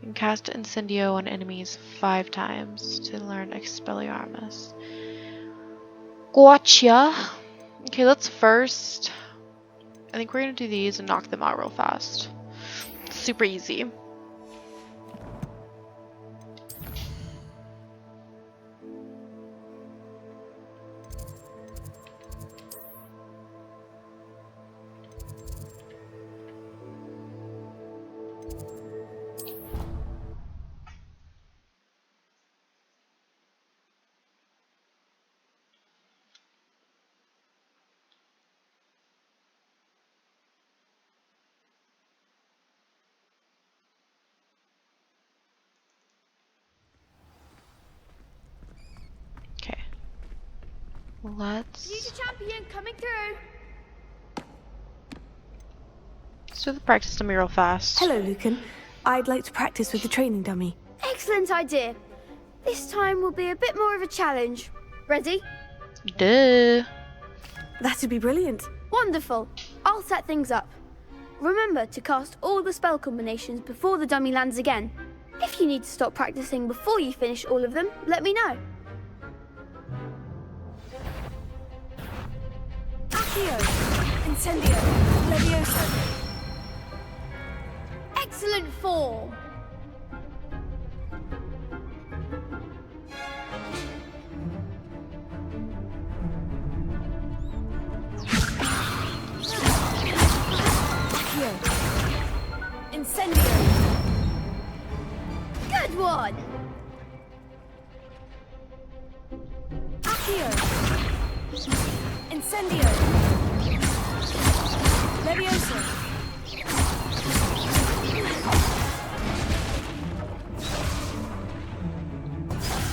And cast Incendio on enemies 5 times to learn Expelliarmus. Gotcha! Okay, let's first... I think we're gonna do these and knock them out real fast. Super easy. Let's champion coming through. do the practice dummy real fast. Hello, Lucan. I'd like to practice with the training dummy. Excellent idea. This time will be a bit more of a challenge. Ready? Duh. That'd be brilliant. Wonderful. I'll set things up. Remember to cast all the spell combinations before the dummy lands again. If you need to stop practicing before you finish all of them, let me know. Accio, Incendio, Levioso. Excellent form. Accio, Incendio. Good one. Accio, Incendio, Levioso.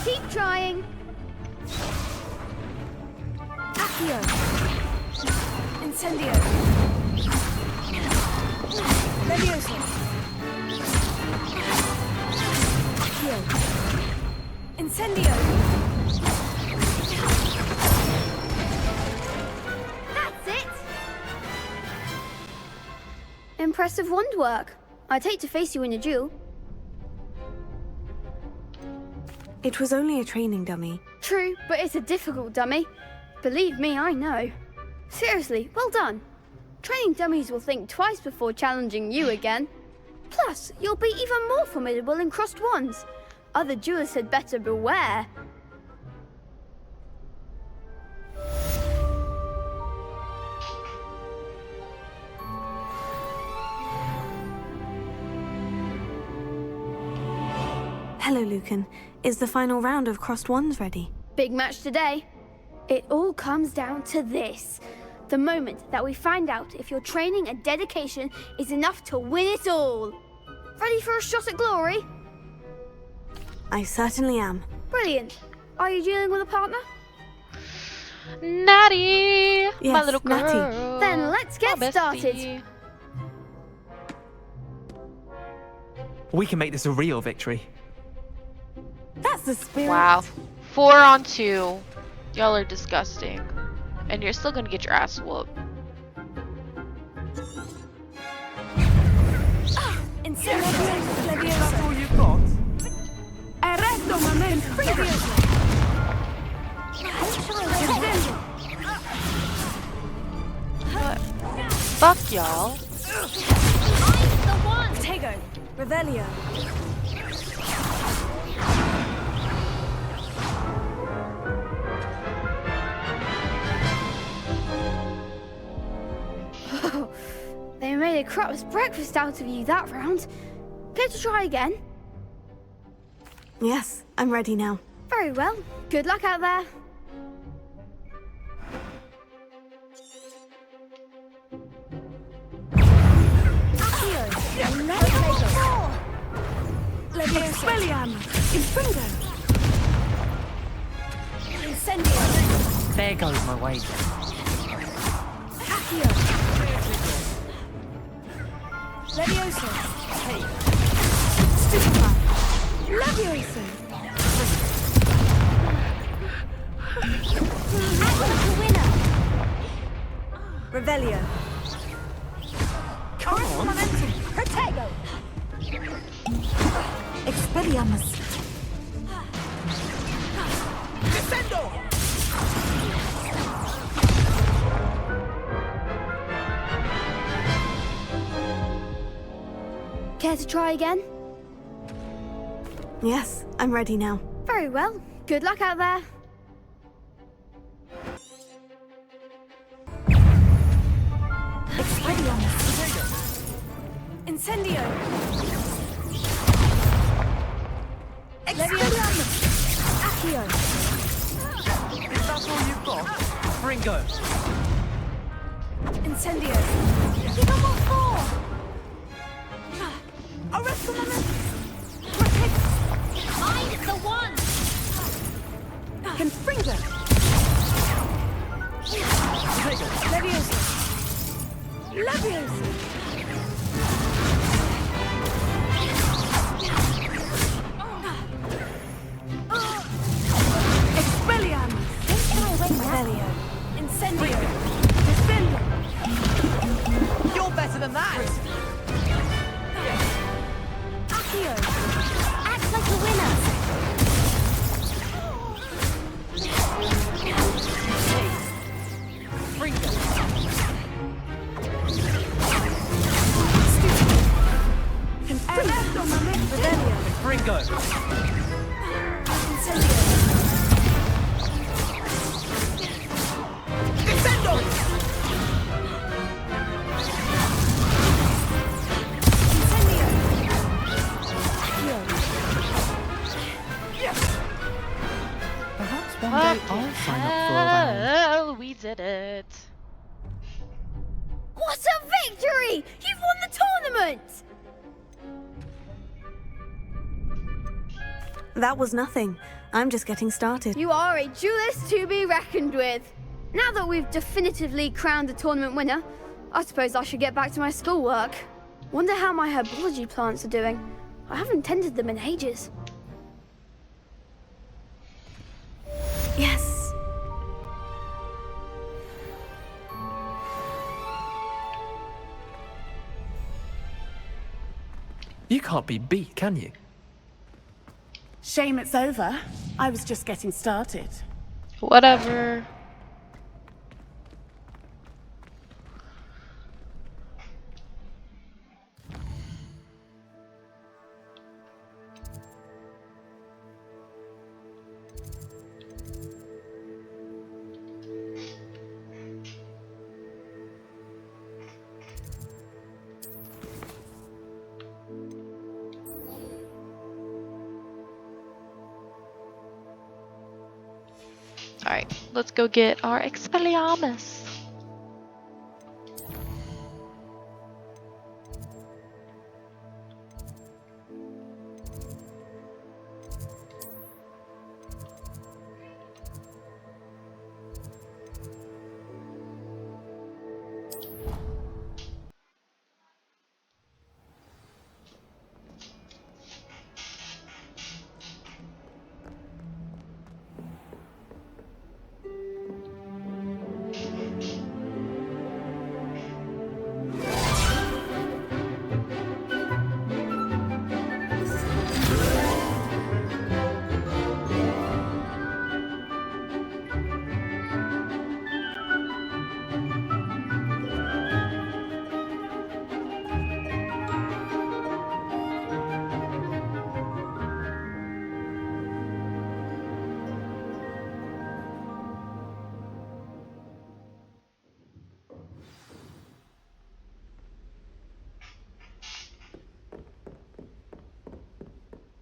Keep trying. Accio, Incendio, Levioso. Accio, Incendio. That's it. Impressive wand work. I'd hate to face you in a duel. It was only a training dummy. True, but it's a difficult dummy. Believe me, I know. Seriously, well done. Training dummies will think twice before challenging you again. Plus, you'll be even more formidable in crossed wands. Other duelists had better beware. Hello, Lucan. Is the final round of crossed wands ready? Big match today. It all comes down to this. The moment that we find out if your training and dedication is enough to win it all. Ready for a shot at glory? I certainly am. Brilliant. Are you dealing with a partner? Natty! My Yes, little girl. Natty. Then let's get My bestie. started. We can make this a real victory. That's the spirit. Wow. 4 on 2. Y'all are disgusting. And you're still gonna get your ass whooped. Incendio, Levioso. All you've got? Arresto momento. Levioso. Fuck y'all. I'm the one. Tego, Revelio. a crap's breakfast out of you that round. Care to try again? Yes, I'm ready now. Very well. Good luck out there. Expelliarmus! Infringo! Incendio! There goes my wager. Accio! Levioso! Hey! Stupefy! Levioso! Accio winner! Revelio! Come on! Momentum! Protego! Expelliarmus! Defendo! Care to try again? Yes, I'm ready now. Very well. Good luck out there. Expelliarmus! Incendio! Expelliarmus! Accio! Is that all you've got? Ringo! Incendio! Give him what for! Arrest the moment! Protect! I'm the one! Confringo! Levioso! Levioso! Expelliarmus! Revelio! Incendio! Defendo! You're better than that! Accio! Act like a winner! Ringo! Confringo! Revelio! Ringo! Incendio! Defendo! Incendio! Perhaps one day I'll sign up for a round. Hell, we did it. What a victory! You've won the tournament! That was nothing. I'm just getting started. You are a duelist to be reckoned with. Now that we've definitively crowned the tournament winner, I suppose I should get back to my schoolwork. Wonder how my herbology plants are doing. I haven't tended them in ages. Yes. You can't be beat, can you? Shame it's over. I was just getting started. Whatever. Alright, let's go get our Expelliarmus.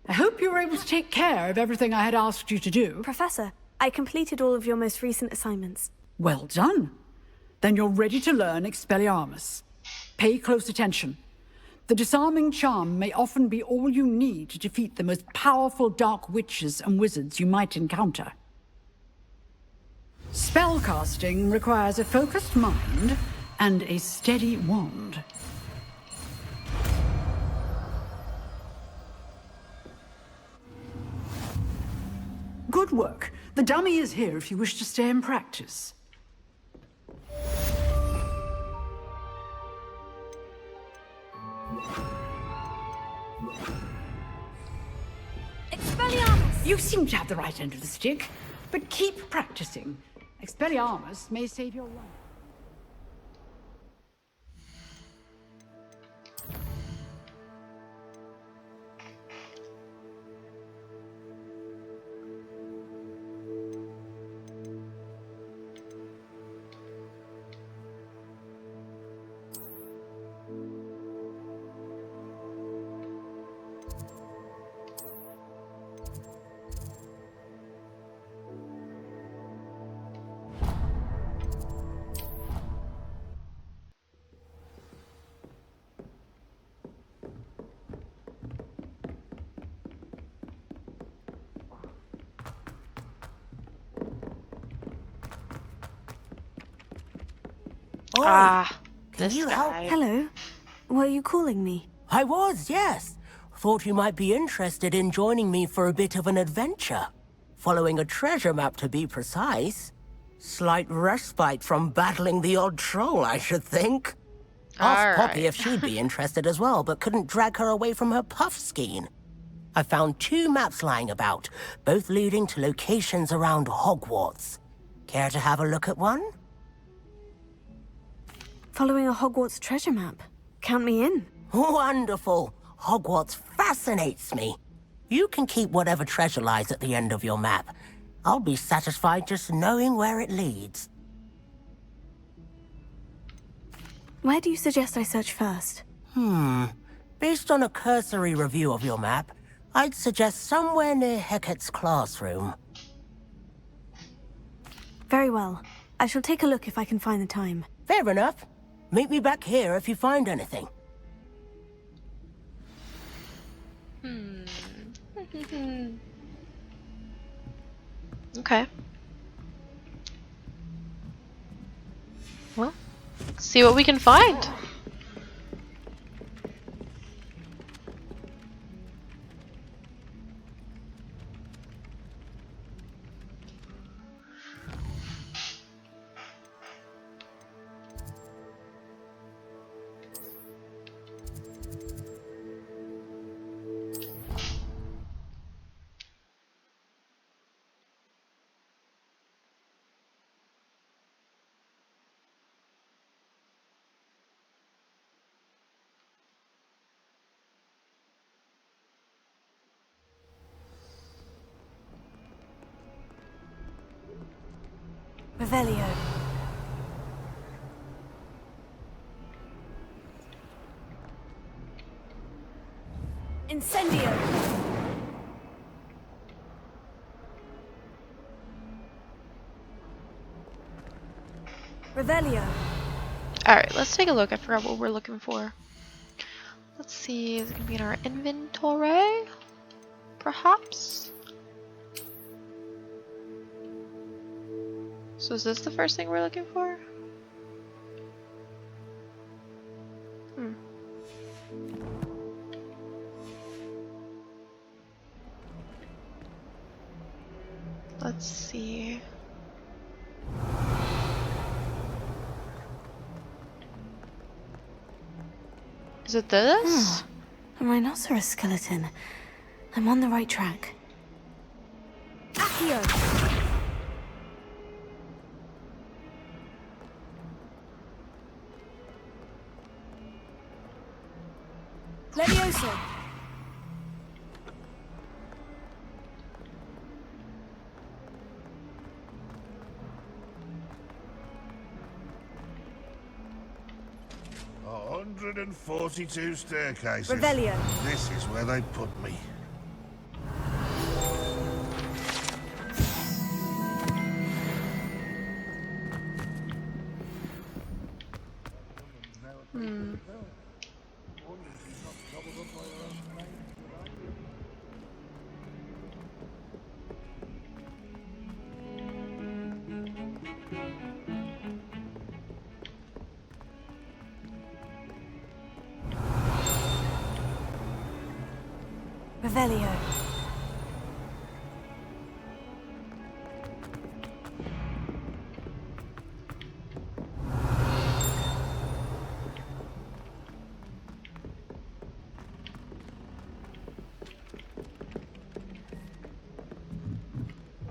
I hope you were able to take care of everything I had asked you to do. Professor, I completed all of your most recent assignments. Well done. Then you're ready to learn Expelliarmus. Pay close attention. The disarming charm may often be all you need to defeat the most powerful dark witches and wizards you might encounter. Spellcasting requires a focused mind and a steady wand. Good work. The dummy is here if you wish to stay and practice. Expelliarmus! You seem to have the right end of the stick, but keep practicing. Expelliarmus may save your life. This guy. Hello. Were you calling me? I was, yes. Thought you might be interested in joining me for a bit of an adventure. Following a treasure map, to be precise. Slight respite from battling the odd troll, I should think. Asked Poppy if she'd be interested as well, but couldn't drag her away from her puff skein. I found 2 maps lying about, both leading to locations around Hogwarts. Care to have a look at one? Following a Hogwarts treasure map. Count me in. Wonderful. Hogwarts fascinates me. You can keep whatever treasure lies at the end of your map. I'll be satisfied just knowing where it leads. Where do you suggest I search first? Based on a cursory review of your map, I'd suggest somewhere near Hecate's classroom. Very well. I shall take a look if I can find the time. Fair enough. Meet me back here if you find anything. Okay. Well, see what we can find. Revelio. Incendio. Revelio. Alright, let's take a look. I forgot what we're looking for. Let's see, is it gonna be in our inventory? Perhaps? So is this the first thing we're looking for? Let's see. Is it this? A rhinoceros skeleton. I'm on the right track. Accio. Levioso. "142 staircases. Revelio. This is where they put me. Revelio.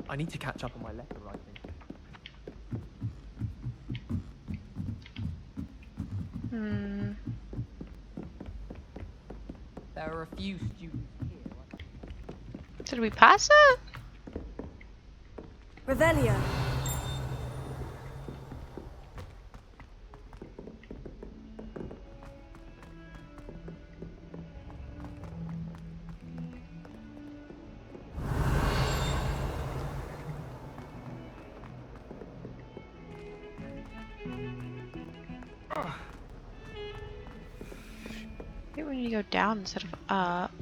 I need to catch up on my letter writing. There are a few students here. Did we pass it? Revelio. Maybe we need to go down instead of up.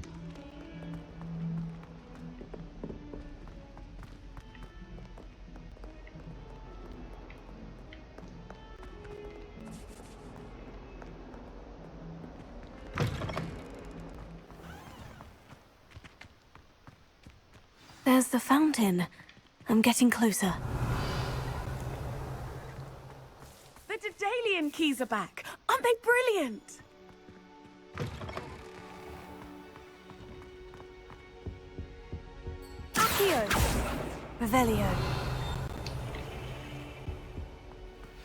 There's the fountain. I'm getting closer. The Daedalian keys are back. Aren't they brilliant? Accio. Revelio.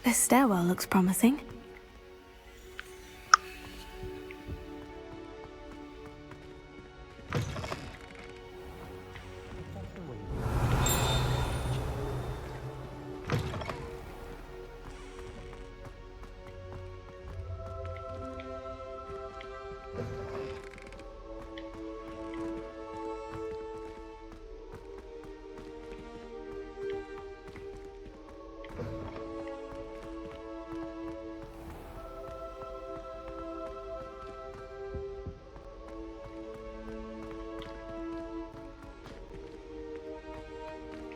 This stairwell looks promising.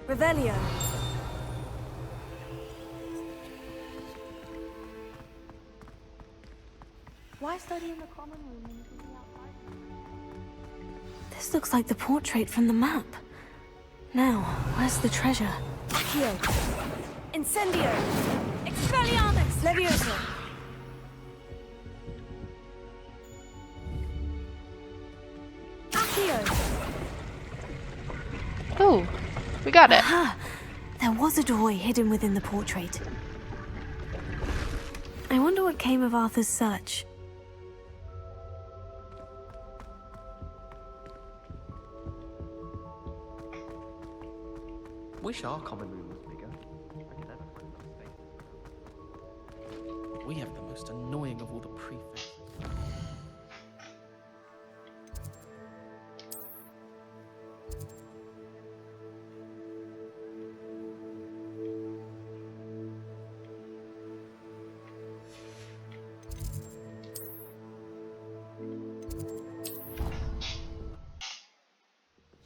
Revelio. Why study in the common room when you can be outside? This looks like the portrait from the map. Now, where's the treasure? Accio. Incendio. Expelliarmus. Levioso. Accio. Oh, we got it. Aha! There was a doorway hidden within the portrait. I wonder what came of Arthur's search. Wish our common room was bigger. I could never find enough space. We have the most annoying of all the prefects.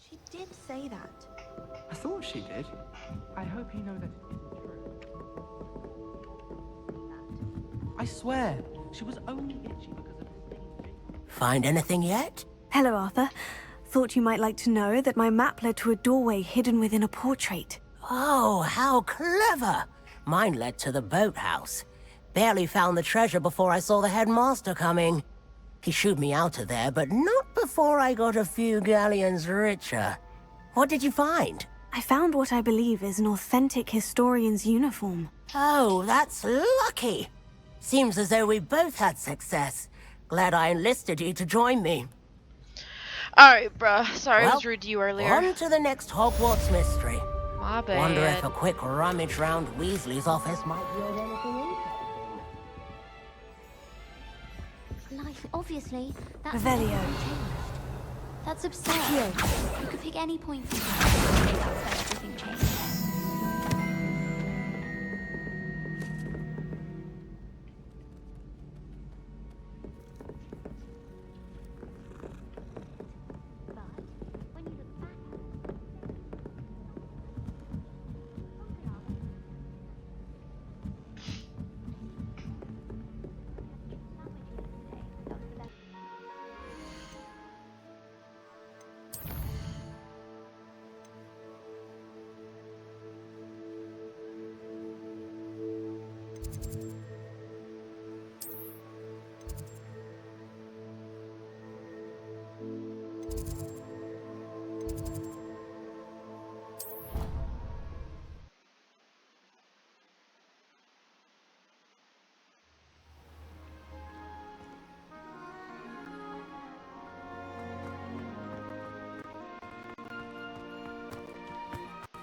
She did say that. I thought she did. I hope you know that it isn't true. I swear, she was only itchy because of this thing. Find anything yet? Hello, Arthur. Thought you might like to know that my map led to a doorway hidden within a portrait. Oh, how clever! Mine led to the boathouse. Barely found the treasure before I saw the headmaster coming. He shooed me out of there, but not before I got a few galleons richer. What did you find? I found what I believe is an authentic historian's uniform. Oh, that's lucky. Seems as though we both had success. Glad I enlisted you to join me. Alright, bruh. Sorry I Well, was rude to you earlier. On to the next Hogwarts mystery. My bad. Wonder if a quick rummage round Weasley's office might yield anything interesting. Life, obviously. That's Revelio. changed. That's absurd. You could pick any point from here. That's where everything changed.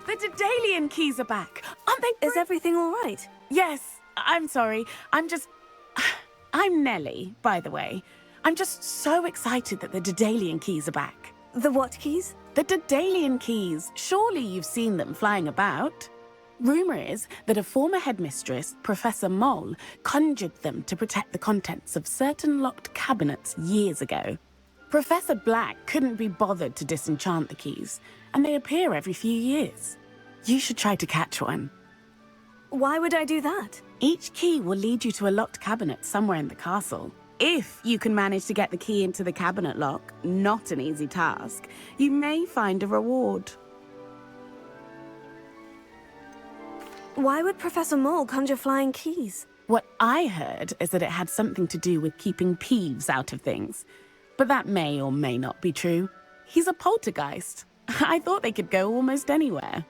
The Daedalian keys are back. Aren't they? Is everything all right? Yes. I'm sorry. I'm Nellie, by the way. I'm just so excited that the Daedalian keys are back. The what keys? The Daedalian keys. Surely you've seen them flying about. Rumour is that a former headmistress, Professor Mole, conjured them to protect the contents of certain locked cabinets years ago. Professor Black couldn't be bothered to disenchant the keys, and they appear every few years. You should try to catch one. Why would I do that? Each key will lead you to a locked cabinet somewhere in the castle. If you can manage to get the key into the cabinet lock, not an easy task, you may find a reward. Why would Professor Mole conjure flying keys? What I heard is that it had something to do with keeping Peeves out of things. But that may or may not be true. He's a poltergeist. I thought they could go almost anywhere.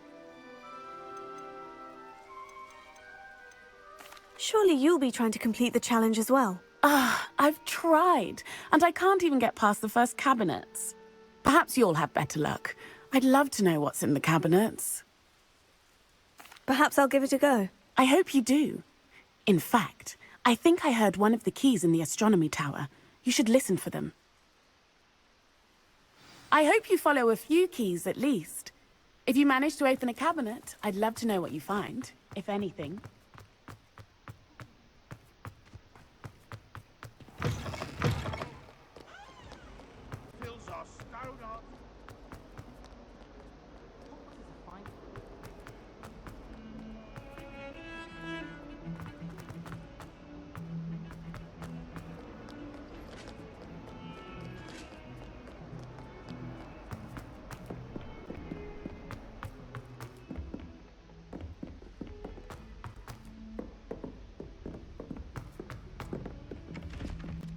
Surely you'll be trying to complete the challenge as well. I've tried, and I can't even get past the first cabinets. Perhaps you'll have better luck. I'd love to know what's in the cabinets. Perhaps I'll give it a go. I hope you do. In fact, I think I heard one of the keys in the astronomy tower. You should listen for them. I hope you follow a few keys at least. If you manage to open a cabinet, I'd love to know what you find, if anything.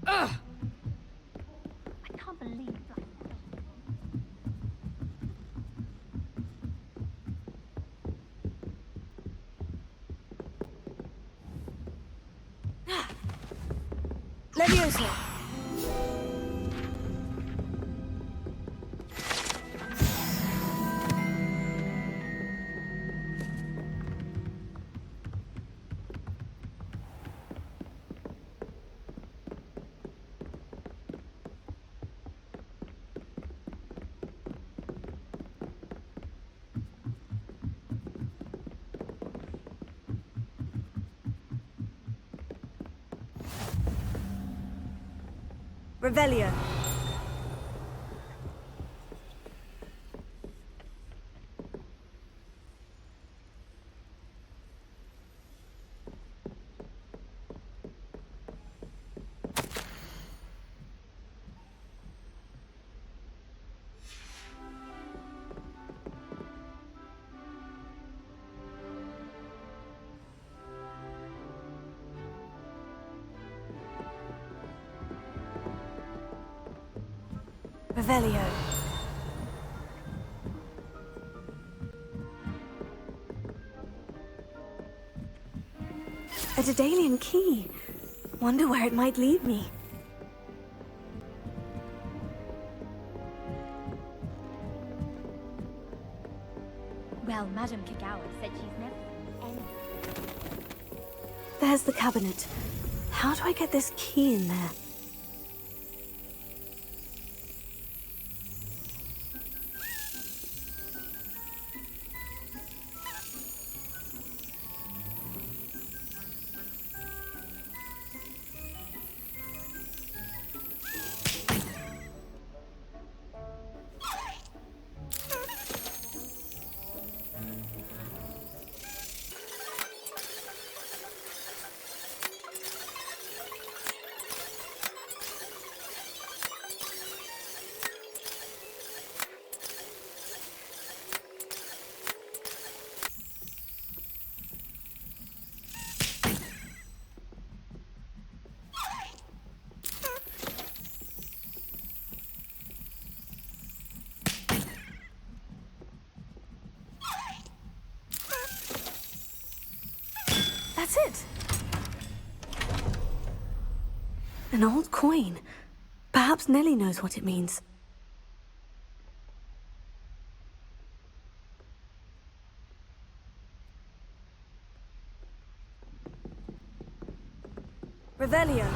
I can't believe that. Leviosa! Revelio. Revelio. A Daedalian key. Wonder where it might lead me. Well, Madame Kagawa said she's never any. There's the cabinet. How do I get this key in there? That's it! An old coin. Perhaps Nellie knows what it means. Revelio.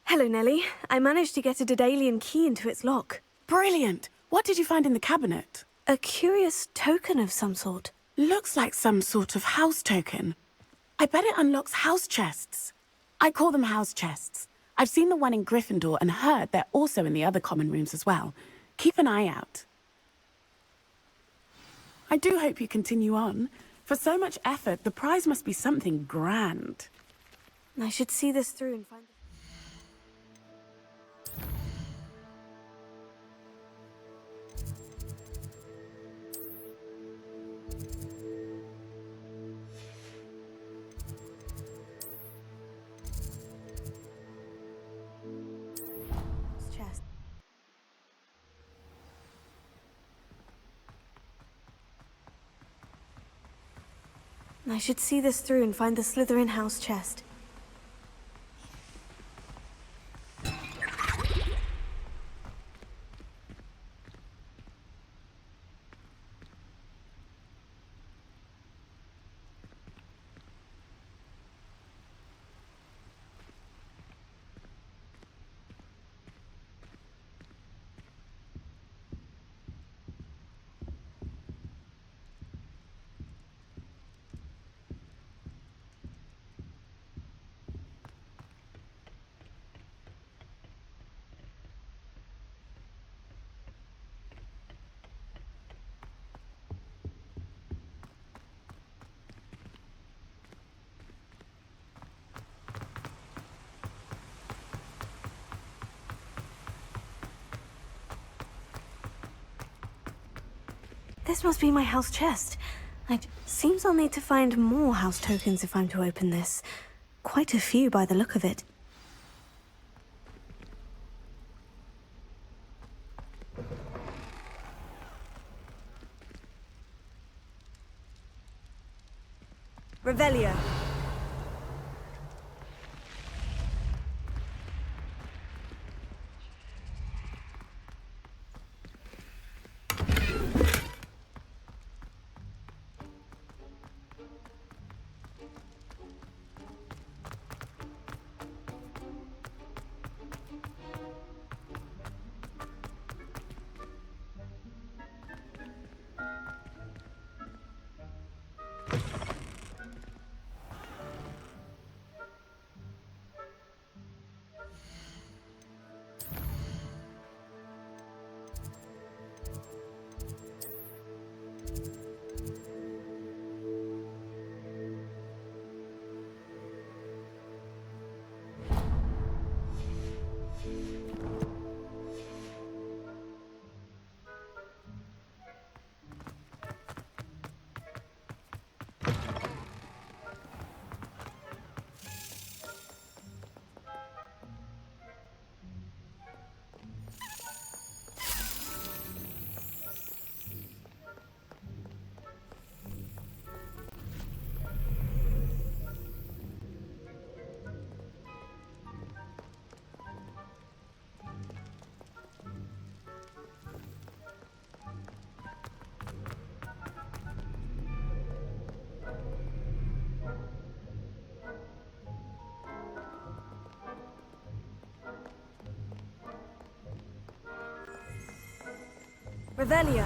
Hello, Nellie. I managed to get a Daedalian key into its lock. Brilliant! What did you find in the cabinet? A curious token of some sort. Looks like some sort of house token. I bet it unlocks house chests. I call them house chests. I've seen the one in Gryffindor and heard they're also in the other common rooms as well. Keep an eye out. I do hope you continue on. For so much effort, the prize must be something grand. I should see this through and find... chest. I should see this through and find the Slytherin house chest. This must be my house chest. It seems I'll need to find more house tokens if I'm to open this. Quite a few by the look of it. Revelio. Revelio.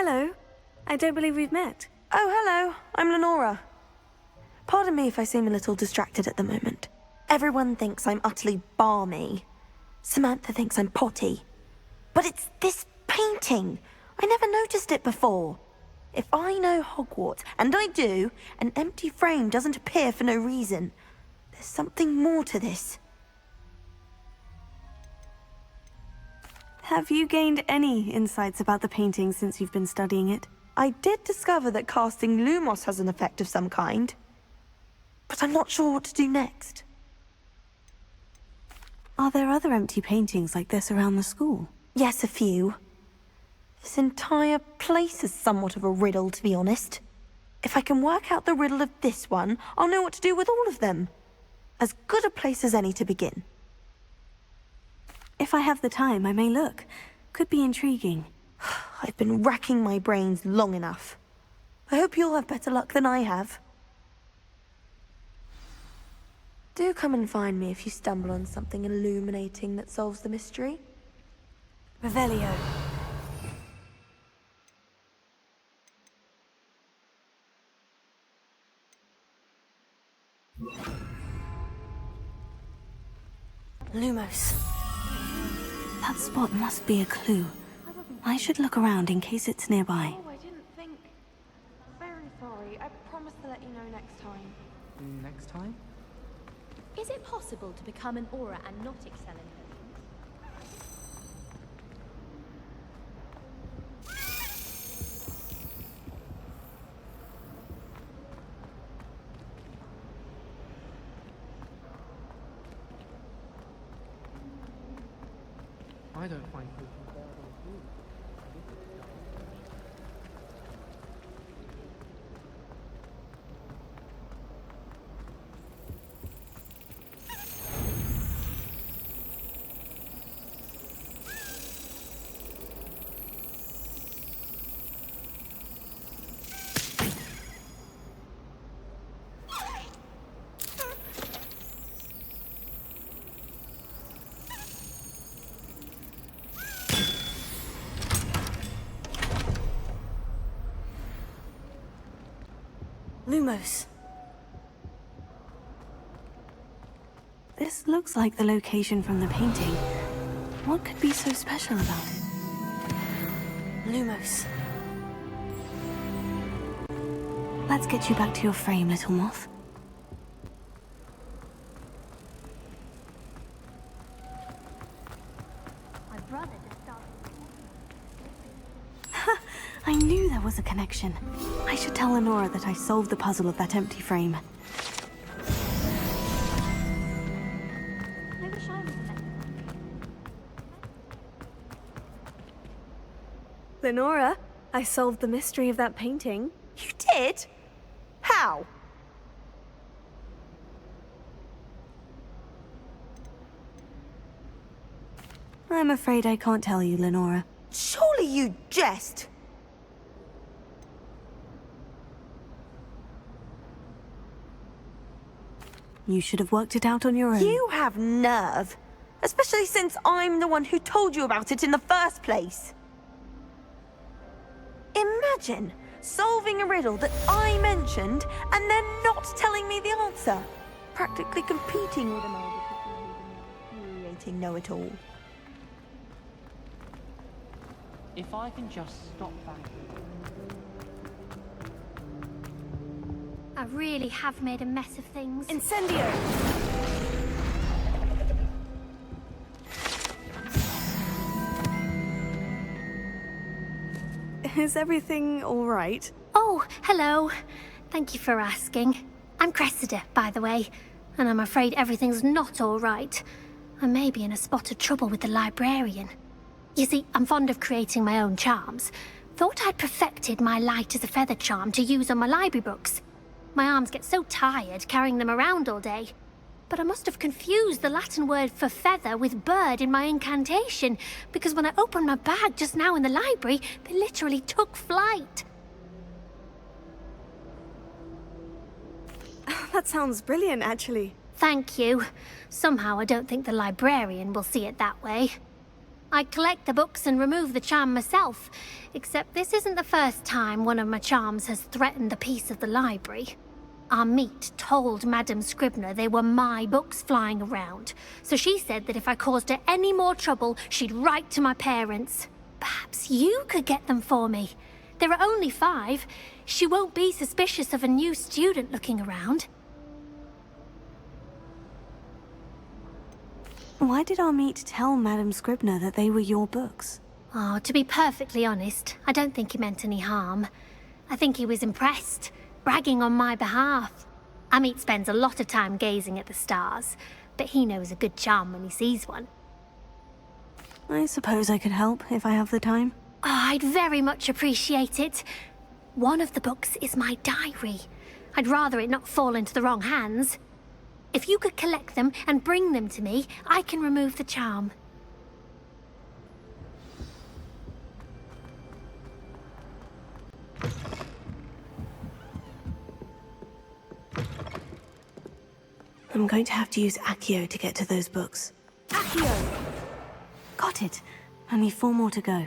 Hello. I don't believe we've met. Oh, hello. I'm Lenora. Pardon me if I seem a little distracted at the moment. Everyone thinks I'm utterly balmy. Samantha thinks I'm potty. But it's this painting. I never noticed it before. If I know Hogwarts, and I do, an empty frame doesn't appear for no reason. There's something more to this. Have you gained any insights about the painting since you've been studying it? I did discover that casting Lumos has an effect of some kind. But I'm not sure what to do next. Are there other empty paintings like this around the school? Yes, a few. This entire place is somewhat of a riddle, to be honest. If I can work out the riddle of this one, I'll know what to do with all of them. As good a place as any to begin. If I have the time, I may look. Could be intriguing. I've been racking my brains long enough. I hope you'll have better luck than I have. Do come and find me if you stumble on something illuminating that solves the mystery. Revelio. Lumos. That spot must be a clue. I should look around in case it's nearby. Oh, I didn't think. Very sorry. I promise to let you know next time. Next time? Is it possible to become an aura and not excel in her things? I don't find potions bearable at all. Lumos. This looks like the location from the painting. What could be so special about it? Lumos. Let's get you back to your frame, little moth. My brother just started. I knew there was a connection. I should tell Lenora that I solved the puzzle of that empty frame. I wish I was a better. Lenora, I solved the mystery of that painting. You did? How? I'm afraid I can't tell you, Lenora. Surely you jest. You should have worked it out on your own. You have nerve. Especially since I'm the one who told you about it in the first place. Imagine solving a riddle that I mentioned and then not telling me the answer. Practically competing with an older person who's an infuriating know-it-all. If I can just stop that. I really have made a mess of things. Incendio! Is everything all right? Oh, hello. Thank you for asking. I'm Cressida, by the way, and I'm afraid everything's not all right. I may be in a spot of trouble with the librarian. You see, I'm fond of creating my own charms. Thought I'd perfected my light as a feather charm to use on my library books. My arms get so tired carrying them around all day. But I must have confused the Latin word for feather with bird in my incantation, because when I opened my bag just now in the library, they literally took flight. That sounds brilliant, actually. Thank you. Somehow I don't think the librarian will see it that way. I collect the books and remove the charm myself, except this isn't the first time one of my charms has threatened the peace of the library. Our meet told Madame Scribner they were my books flying around, so she said that if I caused her any more trouble, she'd write to my parents. Perhaps you could get them for me. There are only 5. She won't be suspicious of a new student looking around. Why did our meet tell Madame Scribner that they were your books? Oh, to be perfectly honest, I don't think he meant any harm. I think he was impressed, bragging on my behalf. Amit spends a lot of time gazing at the stars, but he knows a good charm when he sees one. I suppose I could help if I have the time. Oh, I'd very much appreciate it. One of the books is my diary. I'd rather it not fall into the wrong hands. If you could collect them and bring them to me, I can remove the charm. I'm going to have to use Accio to get to those books. Accio! Got it. Only 4 more to go.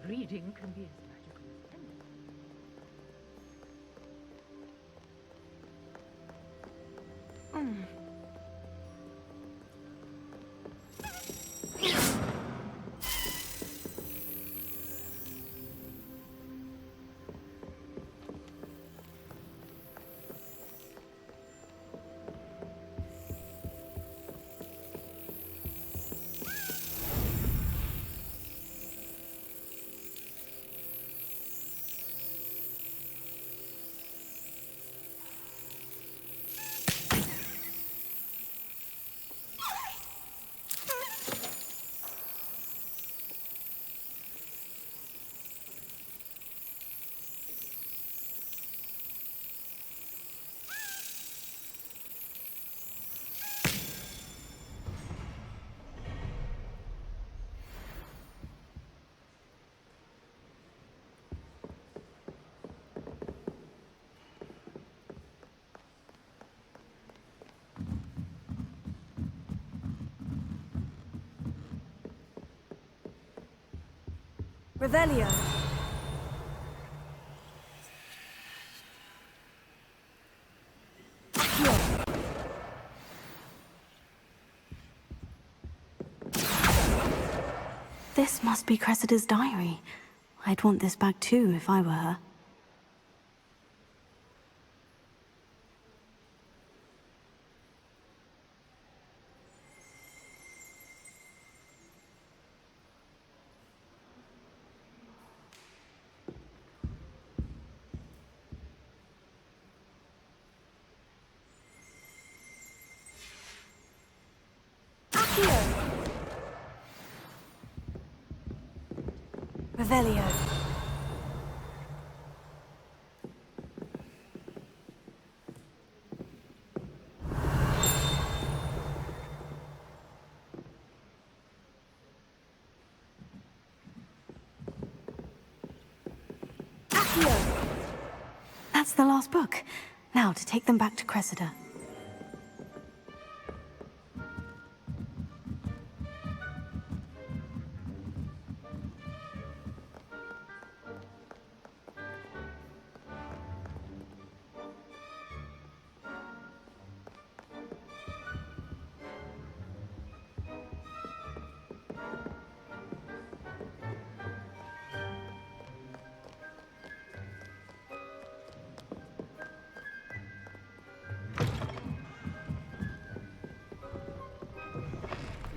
Reading can be as magical as anything. Revelio. This must be Cressida's diary. I'd want this back too if I were her. Revelio. That's the last book. Now to take them back to Cressida.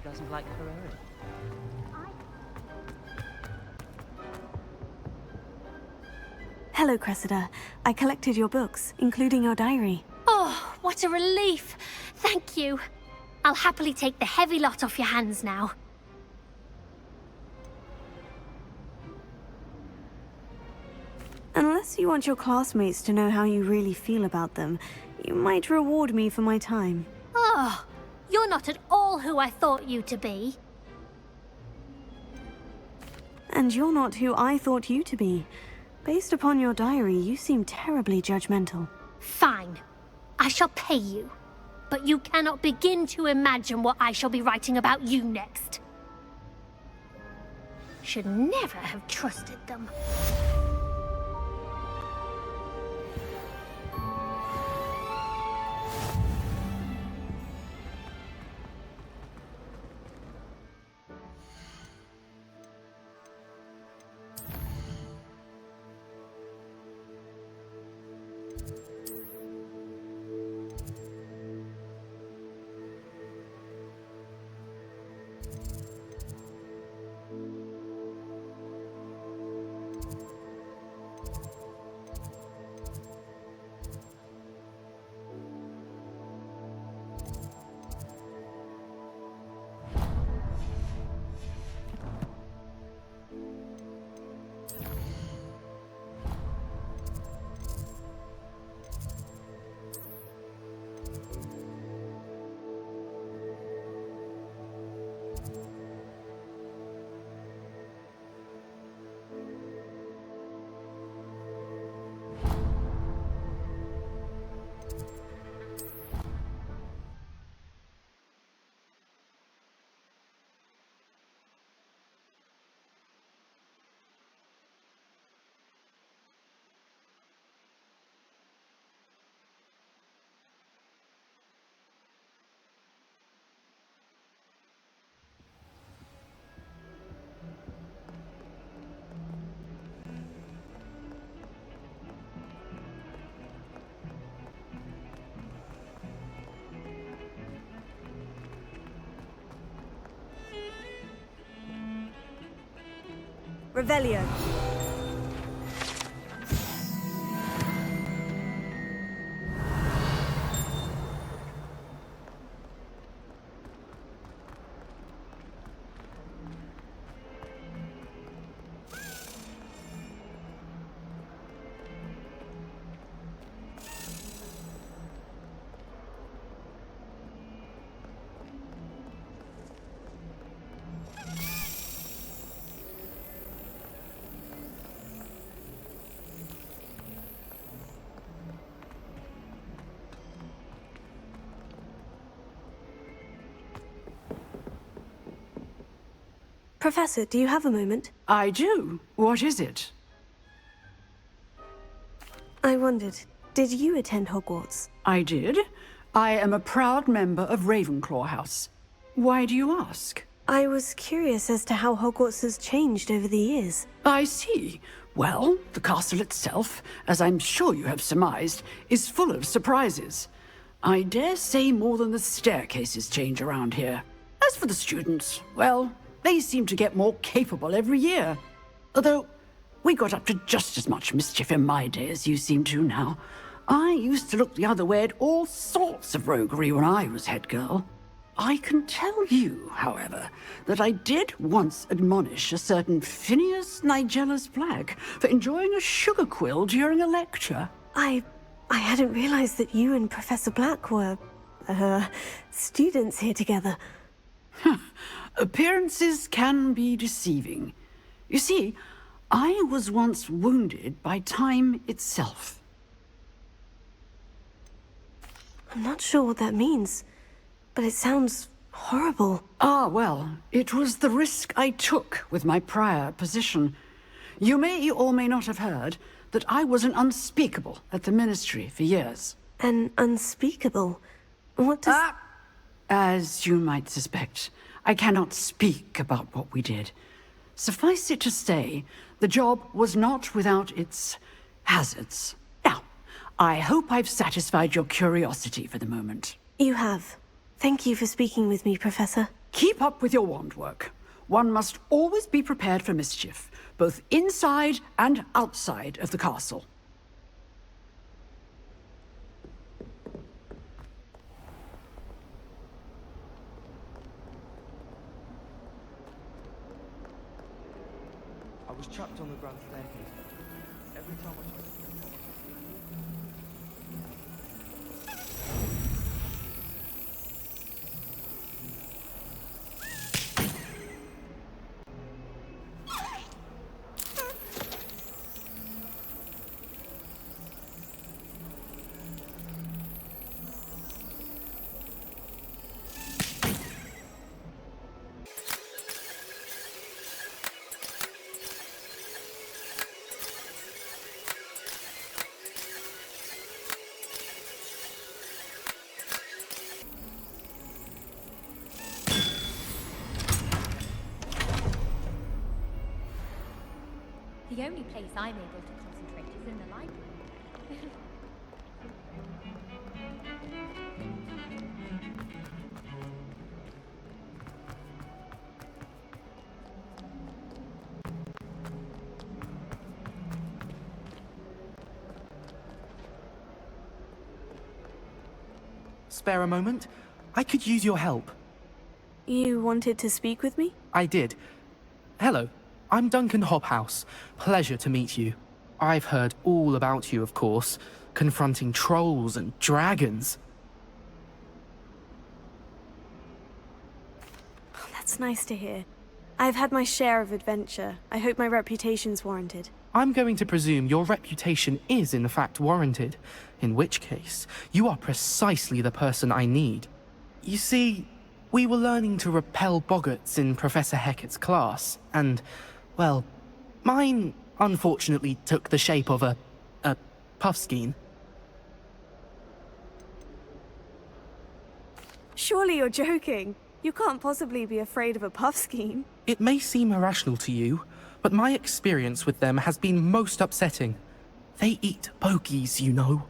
Doesn't like her own. Hello, Cressida. I collected your books, including your diary. Oh, what a relief. Thank you. I'll happily take the heavy lot off your hands now. Unless you want your classmates to know how you really feel about them, you might reward me for my time. Oh, you're not at all who I thought you to be. And you're not who I thought you to be. Based upon your diary, you seem terribly judgmental. Fine. I shall pay you. But you cannot begin to imagine what I shall be writing about you next. Should never have trusted them. Revelio. Professor, do you have a moment? I do. What is it? I wondered, did you attend Hogwarts? I did. I am a proud member of Ravenclaw House. Why do you ask? I was curious as to how Hogwarts has changed over the years. I see. Well, the castle itself, as I'm sure you have surmised, is full of surprises. I dare say more than the staircases change around here. As for the students, well, they seem to get more capable every year. Although, we got up to just as much mischief in my day as you seem to now. I used to look the other way at all sorts of roguery when I was head girl. I can tell you, however, that I did once admonish a certain Phineas Nigella's Black for enjoying a sugar quill during a lecture. I hadn't realized that you and Professor Black were, students here together. Appearances can be deceiving. You see, I was once wounded by time itself. I'm not sure what that means, but it sounds horrible. Ah, well, it was the risk I took with my prior position. You may or may not have heard that I was an unspeakable at the Ministry for years. An unspeakable? What does... As you might suspect, I cannot speak about what we did. Suffice it to say, the job was not without its hazards. Now, I hope I've satisfied your curiosity for the moment. You have. Thank you for speaking with me, Professor. Keep up with your wand work. One must always be prepared for mischief, both inside and outside of the castle. I was chucked on the grand staircase. Every time I tried to The only place I'm able to concentrate is in the library. Spare a moment? I could use your help. You wanted to speak with me? I did. Hello, I'm Duncan Hobhouse. Pleasure to meet you. I've heard all about you, of course, confronting trolls and dragons. Oh, that's nice to hear. I've had my share of adventure. I hope my reputation's warranted. I'm going to presume your reputation is in fact warranted, in which case, you are precisely the person I need. You see, we were learning to repel boggarts in Professor Hecat's class, and, well, mine unfortunately took the shape of a puffskein. Surely you're joking. You can't possibly be afraid of a puffskein. It may seem irrational to you, but my experience with them has been most upsetting. They eat bogies, you know.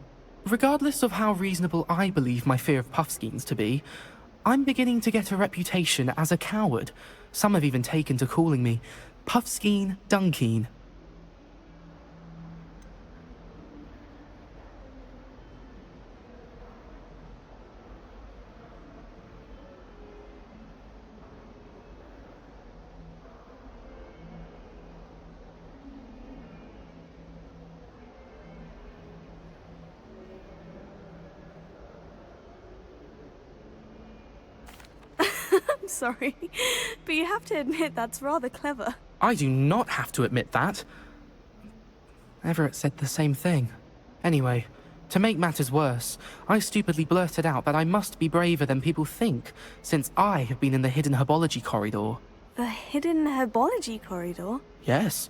Regardless of how reasonable I believe my fear of puffskeins to be, I'm beginning to get a reputation as a coward. Some have even taken to calling me Puffskein Dunkeen. I'm sorry, but you have to admit that's rather clever. I do not have to admit that. Everett said the same thing. Anyway, to make matters worse, I stupidly blurted out that I must be braver than people think, since I have been in the hidden herbology corridor. The hidden herbology corridor? Yes.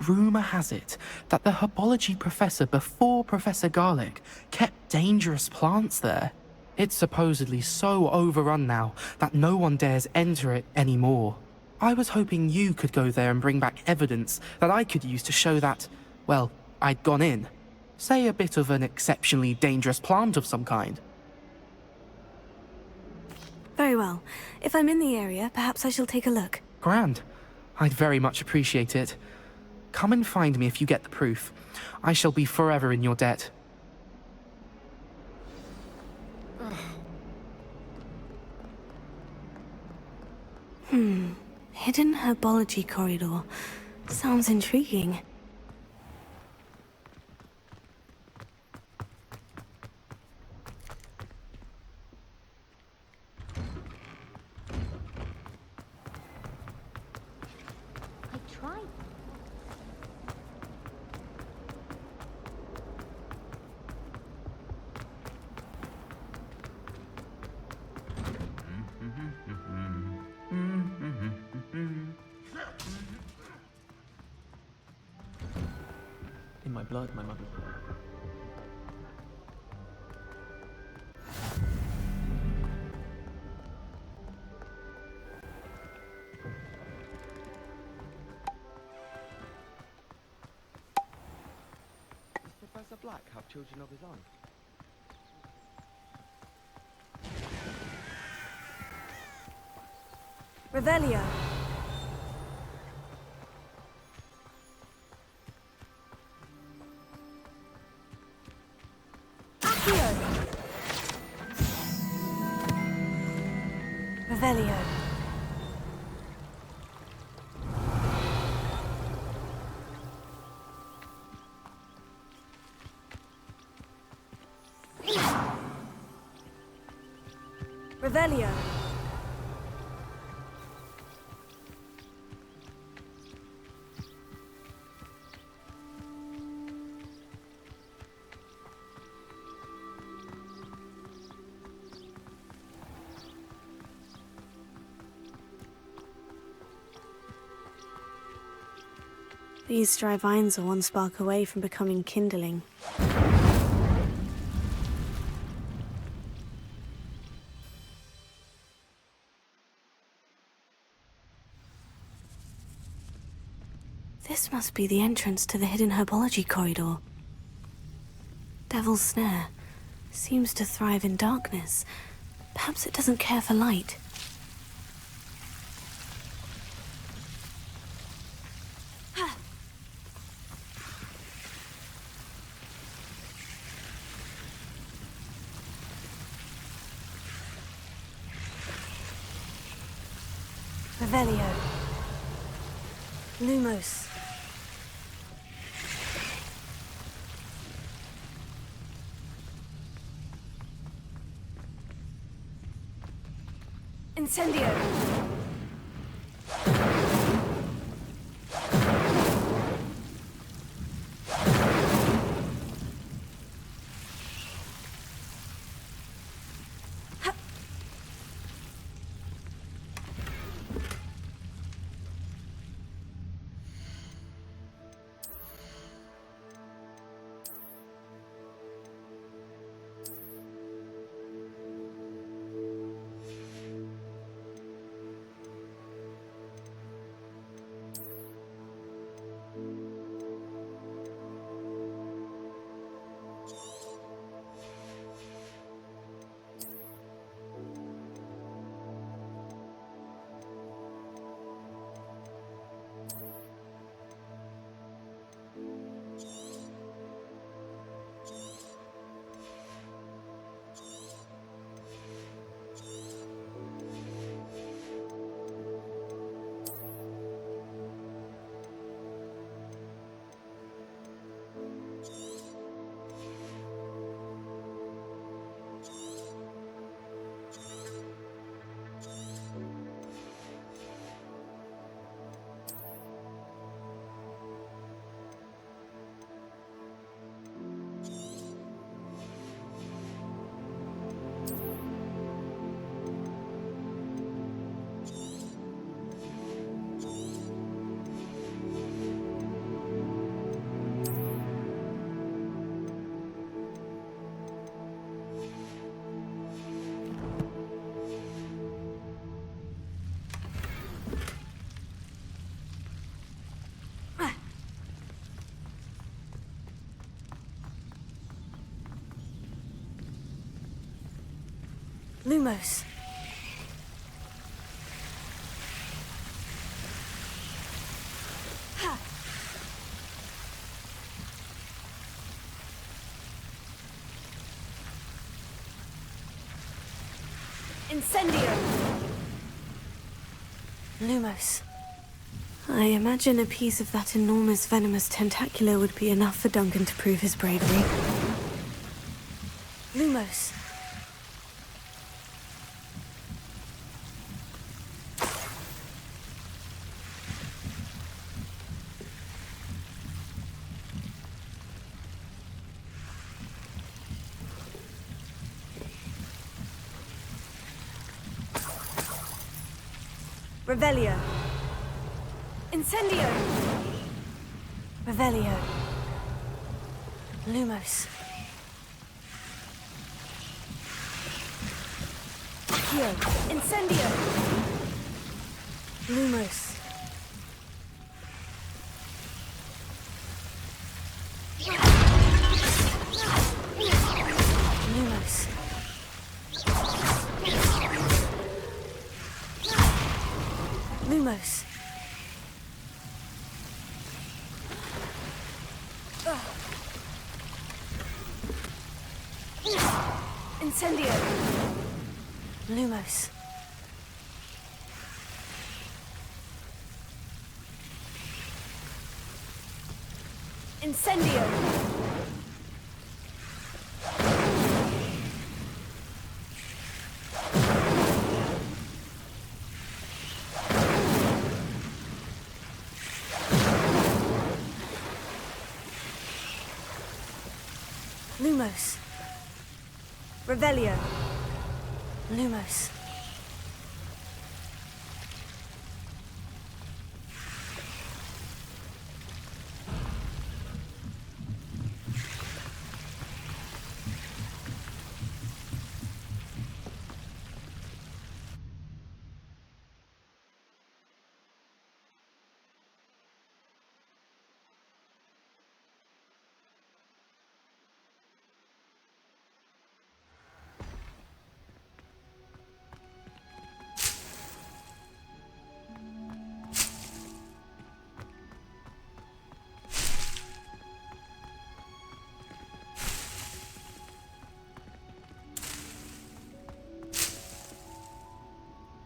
Rumour has it that the herbology professor before Professor Garlic kept dangerous plants there. It's supposedly so overrun now that no one dares enter it anymore. I was hoping you could go there and bring back evidence that I could use to show that, well, I'd gone in. Say a bit of an exceptionally dangerous plant of some kind. Very well. If I'm in the area, perhaps I shall take a look. Grand. I'd very much appreciate it. Come and find me if you get the proof. I shall be forever in your debt. Hidden herbology corridor. Sounds intriguing. I tried. In my blood, my mother's blood. Does Professor Black have children of his own? Revelio. Revelio. Revelio. These dry vines are one spark away from becoming kindling. This must be the entrance to the hidden herbology corridor. Devil's Snare seems to thrive in darkness. Perhaps it doesn't care for light. Revelio. Lumos. Incendio. Lumos. Incendio. Lumos. I imagine a piece of that enormous venomous tentacular would be enough for Duncan to prove his bravery. Lumos. Revelio. Incendio. Revelio. Lumos. Accio. Incendio. Lumos. Lumos. Lumos. Incendio. Lumos. Incendio. Lumos. Revelio. Lumos.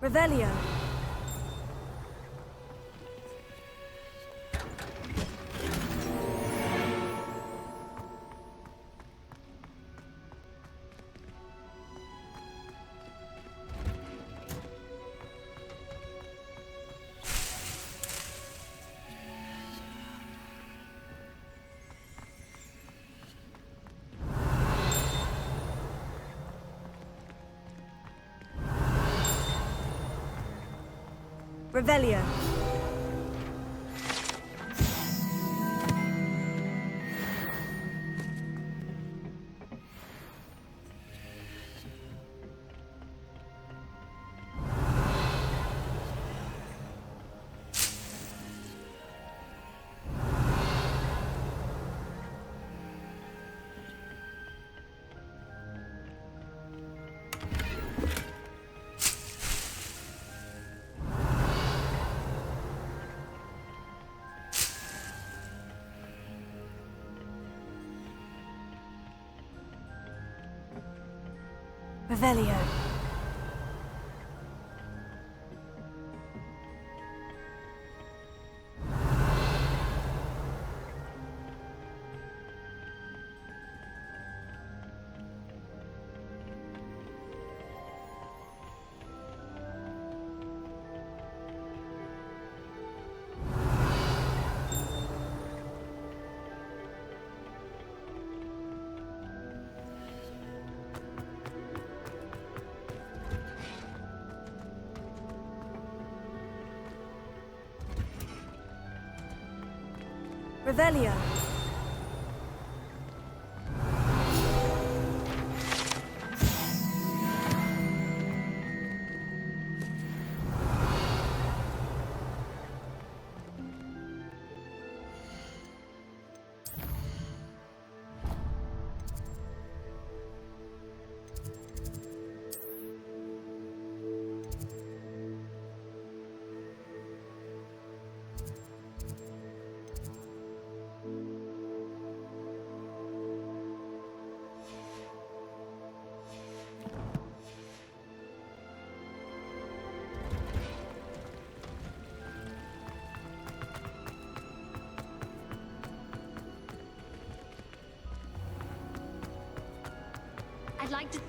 Revelio. Revelio. Revelio. Revelio. I'd like to...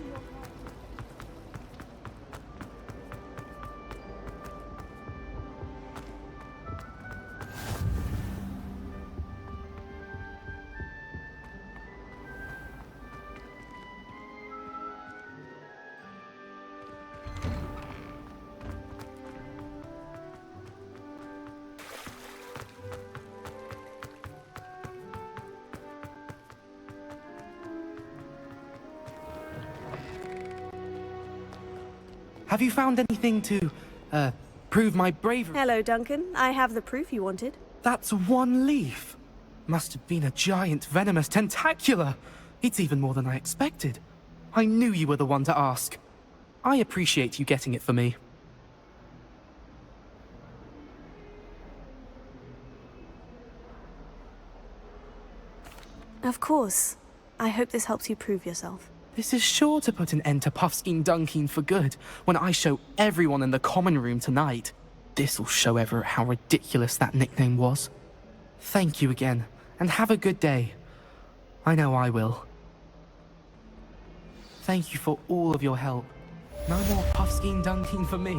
Have you found anything to, prove my bravery? Hello, Duncan. I have the proof you wanted. That's one leaf. Must have been a giant venomous tentacula. It's even more than I expected. I knew you were the one to ask. I appreciate you getting it for me. Of course. I hope this helps you prove yourself. This is sure to put an end to Puffskein Dunkin for good when I show everyone in the common room tonight. This'll show Everett how ridiculous that nickname was. Thank you again, and have a good day. I know I will. Thank you for all of your help. No more Puffskein Dunkin for me.